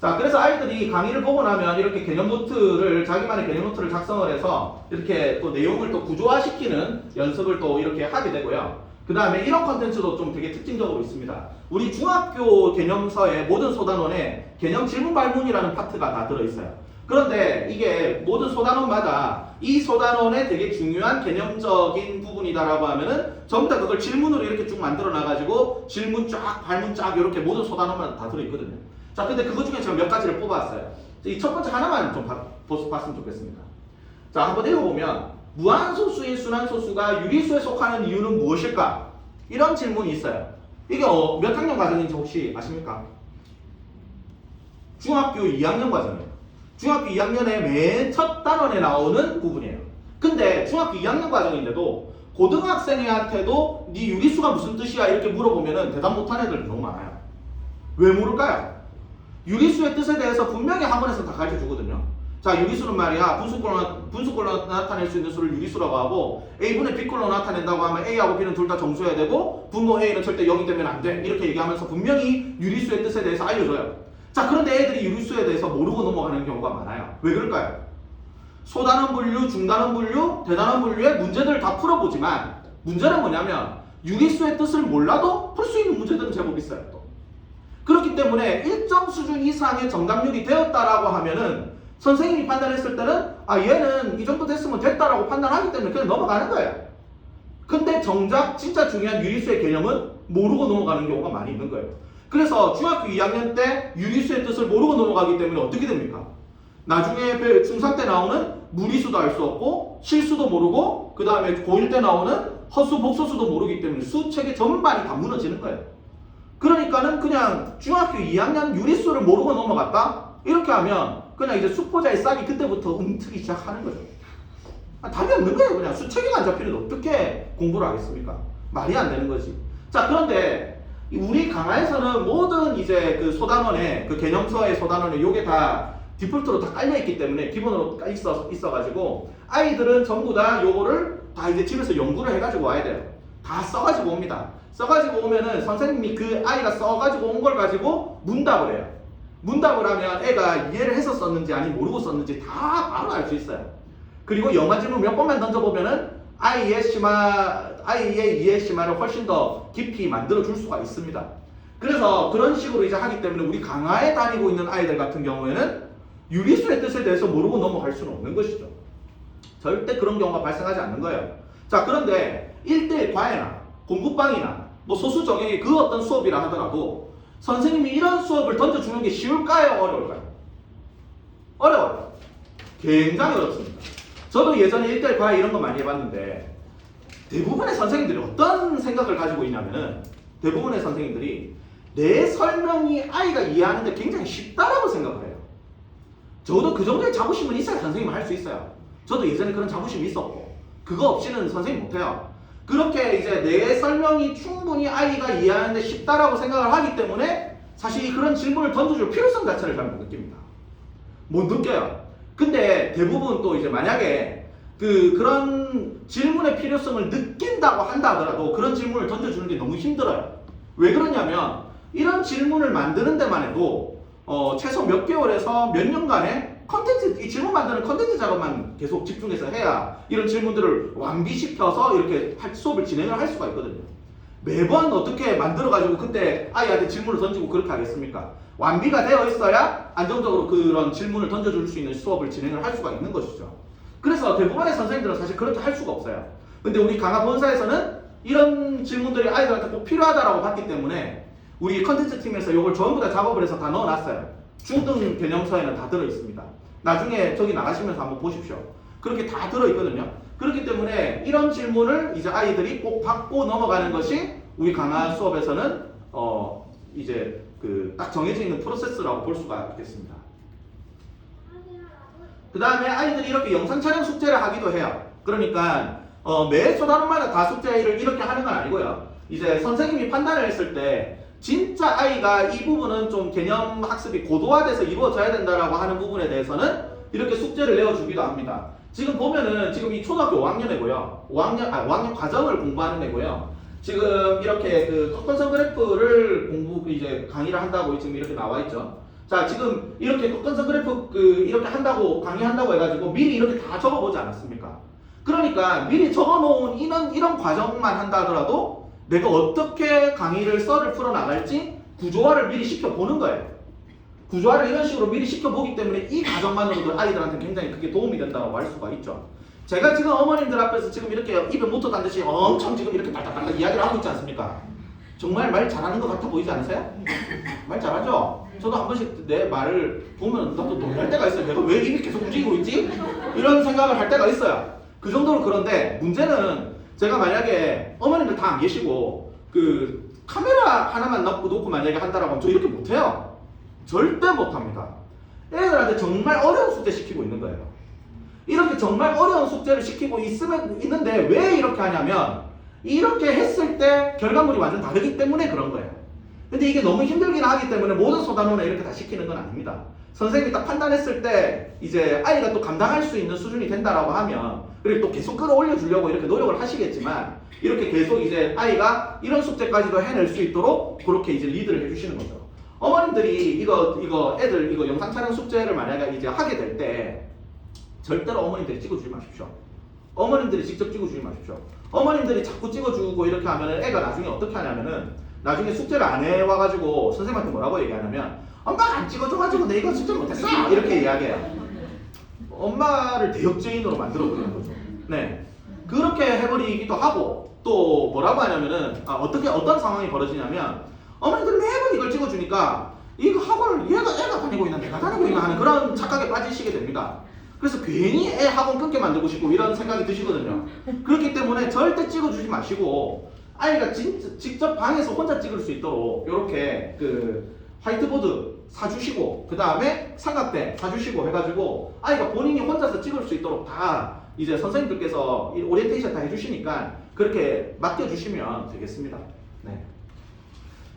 자, 그래서 아이들이 강의를 보고 나면 이렇게 개념 노트를 자기만의 개념 노트를 작성을 해서 이렇게 또 내용을 또 구조화시키는 연습을 또 이렇게 하게 되고요. 그 다음에 이런 컨텐츠도 좀 되게 특징적으로 있습니다. 우리 중학교 개념서의 모든 소단원에 개념 질문 발문이라는 파트가 다 들어있어요. 그런데 이게 모든 소단원마다 이 소단원의 되게 중요한 개념적인 부분이다라고 하면은 전부 다 그걸 질문으로 이렇게 쭉 만들어 놔가지고 질문 쫙, 발문 쫙 이렇게 모든 소단원마다 다 들어있거든요. 자, 근데 그거 중에 제가 몇 가지를 뽑아왔어요. 이 첫 번째 하나만 좀 봤으면 좋겠습니다. 자, 한번 읽어보면 무한소수인 순환소수가 유리수에 속하는 이유는 무엇일까? 이런 질문이 있어요. 이게 몇 학년 과정인지 혹시 아십니까? 중학교 2학년 과정이에요. 중학교 2학년의 맨 첫 단원에 나오는 부분이에요. 근데 중학교 2학년 과정인데도 고등학생한테도 네 유리수가 무슨 뜻이야? 이렇게 물어보면 대답 못하는 애들 너무 많아요. 왜 모를까요? 유리수의 뜻에 대해서 분명히 학원에서 다 가르쳐 주거든요. 자, 유리수는 말이야 분수꼴로 나타낼 수 있는 수를 유리수라고 하고 A분의 B꼴로 나타낸다고 하면 A하고 B는 둘 다 정수여야 되고 분모 A는 절대 0이 되면 안 돼. 이렇게 얘기하면서 분명히 유리수의 뜻에 대해서 알려줘요. 자, 그런데 애들이 유리수에 대해서 모르고 넘어가는 경우가 많아요. 왜 그럴까요? 소단원 분류, 중단원 분류, 대단원 분류의 문제들을 다 풀어보지만 문제는 뭐냐면 유리수의 뜻을 몰라도 풀 수 있는 문제들은 제법 있어요. 또. 그렇기 때문에 일정 수준 이상의 정답률이 되었다라고 하면은 선생님이 판단했을 때는 얘는 이 정도 됐으면 됐다라고 판단하기 때문에 그냥 넘어가는 거예요. 근데 정작 진짜 중요한 유리수의 개념은 모르고 넘어가는 경우가 많이 있는 거예요. 그래서 중학교 2학년 때 유리수의 뜻을 모르고 넘어가기 때문에 어떻게 됩니까? 나중에 중3 때 나오는 무리수도 알 수 없고 실수도 모르고 그 다음에 고1 때 나오는 허수, 복소수도 모르기 때문에 수체계 전반이 다 무너지는 거예요. 그러니까는 그냥 중학교 2학년 유리수를 모르고 넘어갔다? 이렇게 하면 그냥 이제 수포자의 싹이 그때부터 움트기 시작하는 거죠. 답이 없는 거예요. 그냥 수체계가 안 잡히는데 어떻게 공부를 하겠습니까? 말이 안 되는 거지. 자, 그런데 우리 강화에서는 모든 이제 그 소단원에 그 개념서의 소단원에 요게 다 디폴트로 다 깔려 있기 때문에 기본으로 있어가지고 아이들은 전부 다 요거를 다 이제 집에서 연구를 해가지고 와야 돼요. 다 써가지고 옵니다. 써가지고 오면은 선생님이 그 아이가 써가지고 온 걸 가지고 문답을 해요. 문답을 하면 애가 이해를 해서 썼는지 아니면 모르고 썼는지 다 바로 알 수 있어요. 그리고 영어 질문 몇 번만 던져보면은 아이의 이해 심화를 훨씬 더 깊이 만들어 줄 수가 있습니다. 그래서 그런 식으로 이제 하기 때문에 우리 강화에 다니고 있는 아이들 같은 경우에는 유리수의 뜻에 대해서 모르고 넘어갈 수는 없는 것이죠. 절대 그런 경우가 발생하지 않는 거예요. 자, 그런데 1대1 과외나 공부방이나 뭐 소수 정액의 그 어떤 수업이라 하더라도 선생님이 이런 수업을 던져주는 게 쉬울까요? 어려울까요? 어려워요. 굉장히 어렵습니다. 저도 예전에 1대1 과외 이런 거 많이 해봤는데 대부분의 선생님들이 어떤 생각을 가지고 있냐면은 대부분의 선생님들이 내 설명이 아이가 이해하는데 굉장히 쉽다라고 생각을 해요. 저도 그 정도의 자부심은 있어야 선생님을 할 수 있어요. 저도 예전에 그런 자부심이 있었고 그거 없이는 선생님 못해요. 그렇게 이제 내 설명이 충분히 아이가 이해하는데 쉽다라고 생각을 하기 때문에 사실 그런 질문을 던져줄 필요성 자체를 잘 못 느낍니다. 못 느껴요. 근데 대부분 또 이제 만약에 그런 질문의 필요성을 느낀다고 한다 하더라도 그런 질문을 던져주는 게 너무 힘들어요. 왜 그러냐면 이런 질문을 만드는 데만 해도 최소 몇 개월에서 몇 년간의 컨텐츠, 이 질문 만드는 컨텐츠 작업만 계속 집중해서 해야 이런 질문들을 완비시켜서 이렇게 수업을 진행을 할 수가 있거든요. 매번 어떻게 만들어가지고 그때 아이한테 질문을 던지고 그렇게 하겠습니까? 완비가 되어 있어야 안정적으로 그런 질문을 던져줄 수 있는 수업을 진행을 할 수가 있는 것이죠. 그래서 대부분의 선생님들은 사실 그렇게 할 수가 없어요. 근데 우리 강화 본사에서는 이런 질문들이 아이들한테 꼭 필요하다라고 봤기 때문에 우리 컨텐츠 팀에서 이걸 전부 다 작업을 해서 다 넣어놨어요. 중등 개념서에는 다 들어있습니다. 나중에 저기 나가시면서 한번 보십시오. 그렇게 다 들어있거든요. 그렇기 때문에 이런 질문을 이제 아이들이 꼭 받고 넘어가는 것이 우리 강화 수업에서는 이제 딱 정해져 있는 프로세스라고 볼 수가 있겠습니다. 그 다음에 아이들이 이렇게 영상 촬영 숙제를 하기도 해요. 그러니까 매 초단원마다 다 숙제를 이렇게 하는 건 아니고요. 이제 선생님이 판단을 했을 때 진짜 아이가 이 부분은 좀 개념 학습이 고도화돼서 이루어져야 된다라고 하는 부분에 대해서는 이렇게 숙제를 내어주기도 합니다. 지금 보면은 지금 이 초등학교 5학년이고요. 5학년 과정을 공부하는 애고요. 지금 이렇게 꺾은선 그래프를 이제 강의를 한다고 지금 이렇게 나와 있죠. 자, 지금 이렇게 꺾은선 그래프 이렇게 한다고 강의한다고 해가지고 미리 이렇게 다 적어보지 않았습니까? 그러니까 미리 적어놓은 이런 과정만 한다 하더라도 내가 어떻게 강의를 썰을 풀어나갈지 구조화를 미리 시켜보는 거예요. 구조화를 이런 식으로 미리 시켜보기 때문에 이 과정만으로도 아이들한테 굉장히 크게 도움이 된다고 할 수가 있죠. 제가 지금 어머님들 앞에서 지금 이렇게 입에 못터 단 듯이 엄청 지금 이렇게 달달달 이야기를 하고 있지 않습니까? 정말 말 잘하는 것 같아 보이지 않으세요? 말 잘하죠? 저도 한 번씩 내 말을 보면 나도 놀랄 때가 있어요. 내가 왜 입이 계속 움직이고 있지? 이런 생각을 할 때가 있어요. 그 정도로. 그런데 문제는 제가 만약에 어머님들 다 안 계시고 카메라 하나만 놓고 만약에 한다라고 하면 저 이렇게 못해요. 절대 못합니다. 애들한테 정말 어려운 숙제 시키고 있는 거예요. 이렇게 정말 어려운 숙제를 시키고 있는데 왜 이렇게 하냐면 이렇게 했을 때 결과물이 완전 다르기 때문에 그런 거예요. 근데 이게 너무 힘들긴 하기 때문에 모든 소단원에 이렇게 다 시키는 건 아닙니다. 선생님이 딱 판단했을 때 이제 아이가 또 감당할 수 있는 수준이 된다라고 하면 그리고 또 계속 끌어올려 주려고 이렇게 노력을 하시겠지만 이렇게 계속 이제 아이가 이런 숙제까지도 해낼 수 있도록 그렇게 이제 리드를 해주시는 거죠. 어머님들이 애들 영상 촬영 숙제를 만약에 이제 하게 될 때 절대로 어머님들이 찍어주지 마십시오. 어머님들이 직접 찍어주지 마십시오. 어머님들이 자꾸 찍어주고 이렇게 하면은 애가 나중에 어떻게 하냐면은 나중에 숙제를 안 해와가지고 선생님한테 뭐라고 얘기하냐면 엄마가 안 찍어줘가지고 내 이거 숙제 못했어! 이렇게 이야기해요. 엄마를 대역죄인으로 만들어버리는 거죠. 네. 그렇게 해버리기도 하고 또 뭐라고 하냐면은 어떤 상황이 벌어지냐면 어머니들 매번 이걸 찍어주니까 이거 학원을 애가 다니고 있나 내가 다니고 있나 하는 그런 착각에 빠지시게 됩니다. 그래서 괜히 애 학원 끊게 만들고 싶고 이런 생각이 드시거든요. 그렇기 때문에 절대 찍어주지 마시고 아이가 직접 방에서 혼자 찍을 수 있도록 이렇게 화이트보드 사주시고 그 다음에 삼각대 사주시고 해가지고 아이가 본인이 혼자서 찍을 수 있도록 다 이제 선생님들께서 이 오리엔테이션 다 해주시니까 그렇게 맡겨주시면 되겠습니다. 네.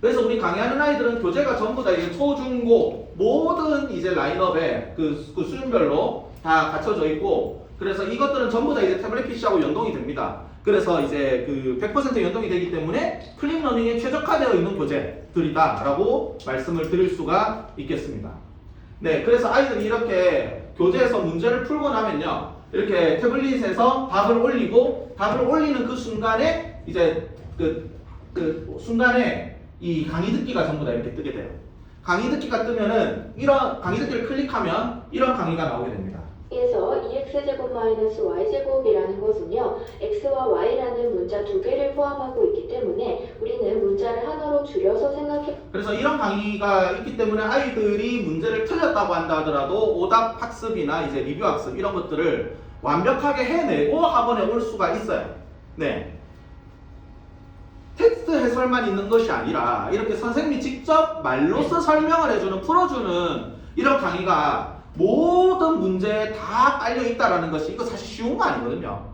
그래서 우리 강의하는 아이들은 교재가 전부 다 이제 초, 중, 고 모든 이제 라인업에 그 수준별로 다 갖춰져 있고, 그래서 이것들은 전부 다 이제 태블릿 PC하고 연동이 됩니다. 그래서 이제 그 100% 연동이 되기 때문에 클릭 러닝에 최적화되어 있는 교재들이다라고 말씀을 드릴 수가 있겠습니다. 네, 그래서 아이들이 이렇게 교재에서 문제를 풀고 나면요, 이렇게 태블릿에서 답을 올리고, 답을 올리는 그 순간에 이제 그 순간에 이 강의 듣기가 전부 다 이렇게 뜨게 돼요. 강의 듣기가 뜨면은 이런 강의 듣기를 클릭하면 이런 강의가 나오게 됩니다. 에서 2x제곱 마이너스 y제곱이라는 것은요, x와 y라는 문자 두 개를 포함하고 있기 때문에 우리는 문자를 하나로 줄여서 생각해. 그래서 이런 강의가 있기 때문에 아이들이 문제를 틀렸다고 한다 하더라도 오답 학습이나 이제 리뷰 학습 이런 것들을 완벽하게 해내고 학원에 올 수가 있어요. 네. 텍스트 해설만 있는 것이 아니라 이렇게 선생님이 직접 말로써 설명을 해주는, 풀어주는 이런 강의가 모든 문제에 다 깔려 있다라는 것이, 이거 사실 쉬운 거 아니거든요.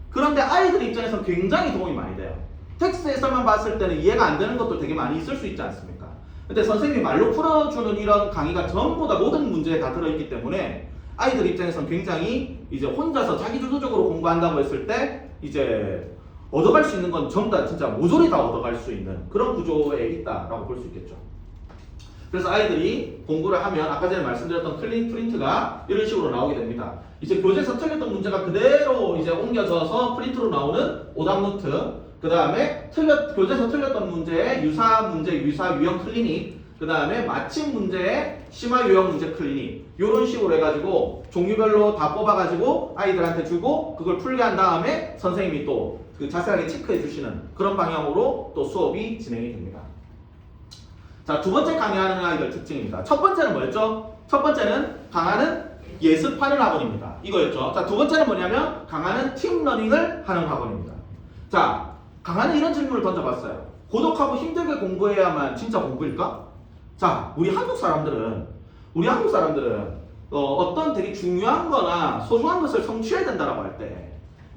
그런데 아이들 입장에서는 굉장히 도움이 많이 돼요. 텍스트 해설만 봤을 때는 이해가 안 되는 것도 되게 많이 있을 수 있지 않습니까? 근데 선생님이 말로 풀어주는 이런 강의가 전부 다 모든 문제에 다 들어있기 때문에 아이들 입장에서는 굉장히 이제 혼자서 자기주도적으로 공부한다고 했을 때 이제 얻어갈 수 있는 건 전부 다 진짜 모조리 다 얻어갈 수 있는 그런 구조에 있다라고 볼 수 있겠죠. 그래서 아이들이 공부를 하면 아까 전에 말씀드렸던 클린 프린트가 이런 식으로 나오게 됩니다. 이제 교재에서 틀렸던 문제가 그대로 이제 옮겨져서 프린트로 나오는 오답 노트, 그 다음에 교재에서 틀렸던 문제의 유사 문제, 유사 유형 클리닉, 그 다음에 맞힌 문제의 심화 유형 문제 클리닉, 이런 식으로 해가지고 종류별로 다 뽑아가지고 아이들한테 주고 그걸 풀게 한 다음에 선생님이 또 그 자세하게 체크해 주시는 그런 방향으로 또 수업이 진행이 됩니다. 자, 두 번째 강의하는 아이들 특징입니다. 첫 번째는 뭐였죠? 첫 번째는 강하는 예습하는 학원입니다. 이거였죠. 자, 두 번째는 뭐냐면 강하는 팀 러닝을 하는 학원입니다. 자, 강하는 이런 질문을 던져봤어요. 고독하고 힘들게 공부해야만 진짜 공부일까? 자, 우리 한국 사람들은 어떤 되게 중요한 거나 소중한 것을 성취해야 된다라고 할 때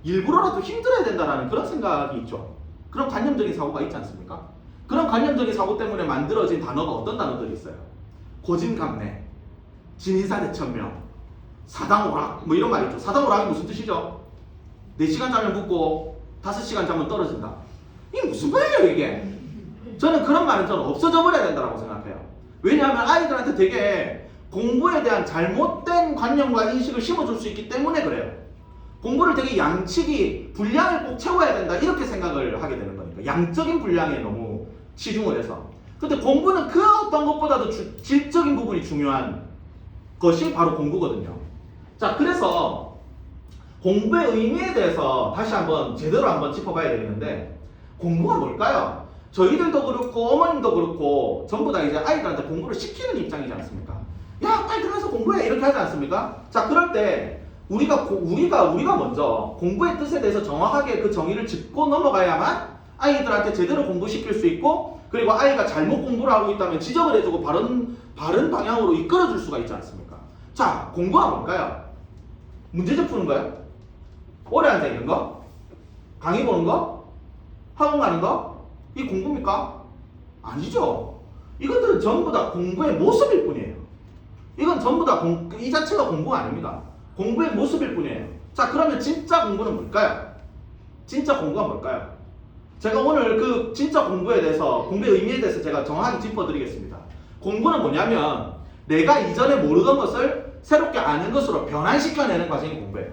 일부러라도 힘들어야 된다라는 그런 생각이 있죠. 그런 관념적인 사고가 있지 않습니까? 그런 관념적인 사고 때문에 만들어진 단어가 어떤 단어들이 있어요? 고진감래, 진인사대천명, 사당오락, 뭐 이런 말 있죠. 사당오락이 무슨 뜻이죠? 4시간 자면 붓고 5시간 자면 떨어진다. 이게 무슨 말이에요 이게? 저는 그런 말은 저는 없어져 버려야 된다고 생각해요. 왜냐하면 아이들한테 되게 공부에 대한 잘못된 관념과 인식을 심어줄 수 있기 때문에 그래요. 공부를 되게 양치기, 분량을 꼭 채워야 된다 이렇게 생각을 하게 되는 거니까. 양적인 분량에 너무 치중을 해서. 근데 공부는 그 어떤 것보다도 질적인 부분이 중요한 것이 바로 공부거든요. 자, 그래서 공부의 의미에 대해서 다시 한번 제대로 한번 짚어봐야 되겠는데, 공부가 뭘까요? 저희들도 그렇고 어머님도 그렇고 전부 다 이제 아이들한테 공부를 시키는 입장이지 않습니까? 야, 빨리 들어가서 공부해 이렇게 하지 않습니까? 자, 그럴 때 우리가 먼저 공부의 뜻에 대해서 정확하게 그 정의를 짚고 넘어가야만 아이들한테 제대로 공부시킬 수 있고, 그리고 아이가 잘못 공부를 하고 있다면 지적을 해주고 바른 방향으로 이끌어줄 수가 있지 않습니까? 자, 공부가 뭘까요? 문제집 푸는 거예요? 오래 앉아있는 거? 강의 보는 거? 학원 가는 거? 이게 공부입니까? 아니죠. 이것들은 전부 다 공부의 모습일 뿐이에요. 이건 전부 다 이 자체가 공부가 아닙니다. 공부의 모습일 뿐이에요. 자, 그러면 진짜 공부는 뭘까요? 진짜 공부가 뭘까요? 제가 오늘 그 진짜 공부에 대해서, 공부의 의미에 대해서 제가 정확히 짚어드리겠습니다. 공부는 뭐냐면 내가 이전에 모르던 것을 새롭게 아는 것으로 변환시켜내는 과정이 공부예요.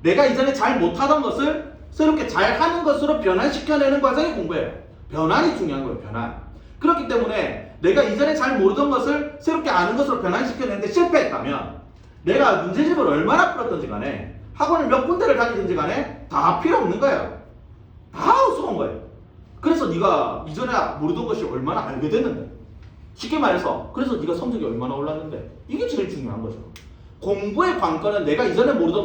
내가 이전에 잘 못하던 것을 새롭게 잘하는 것으로 변환시켜내는 과정이 공부예요. 변환이 중요한 거예요. 변환. 그렇기 때문에 내가 이전에 잘 모르던 것을 새롭게 아는 것으로 변환시켜내는데 실패했다면 내가 문제집을 얼마나 풀었든지 간에 학원을 몇 군데를 다니든지 간에 다 필요 없는 거예요. 다 수고한 거예요. 그래서 네가 이전에 모르던 것이 얼마나 알게 됐는데, 쉽게 말해서 그래서 네가 성적이 얼마나 올랐는데, 이게 제일 중요한 거죠. 공부의 관건은 내가 이전에 모르던 것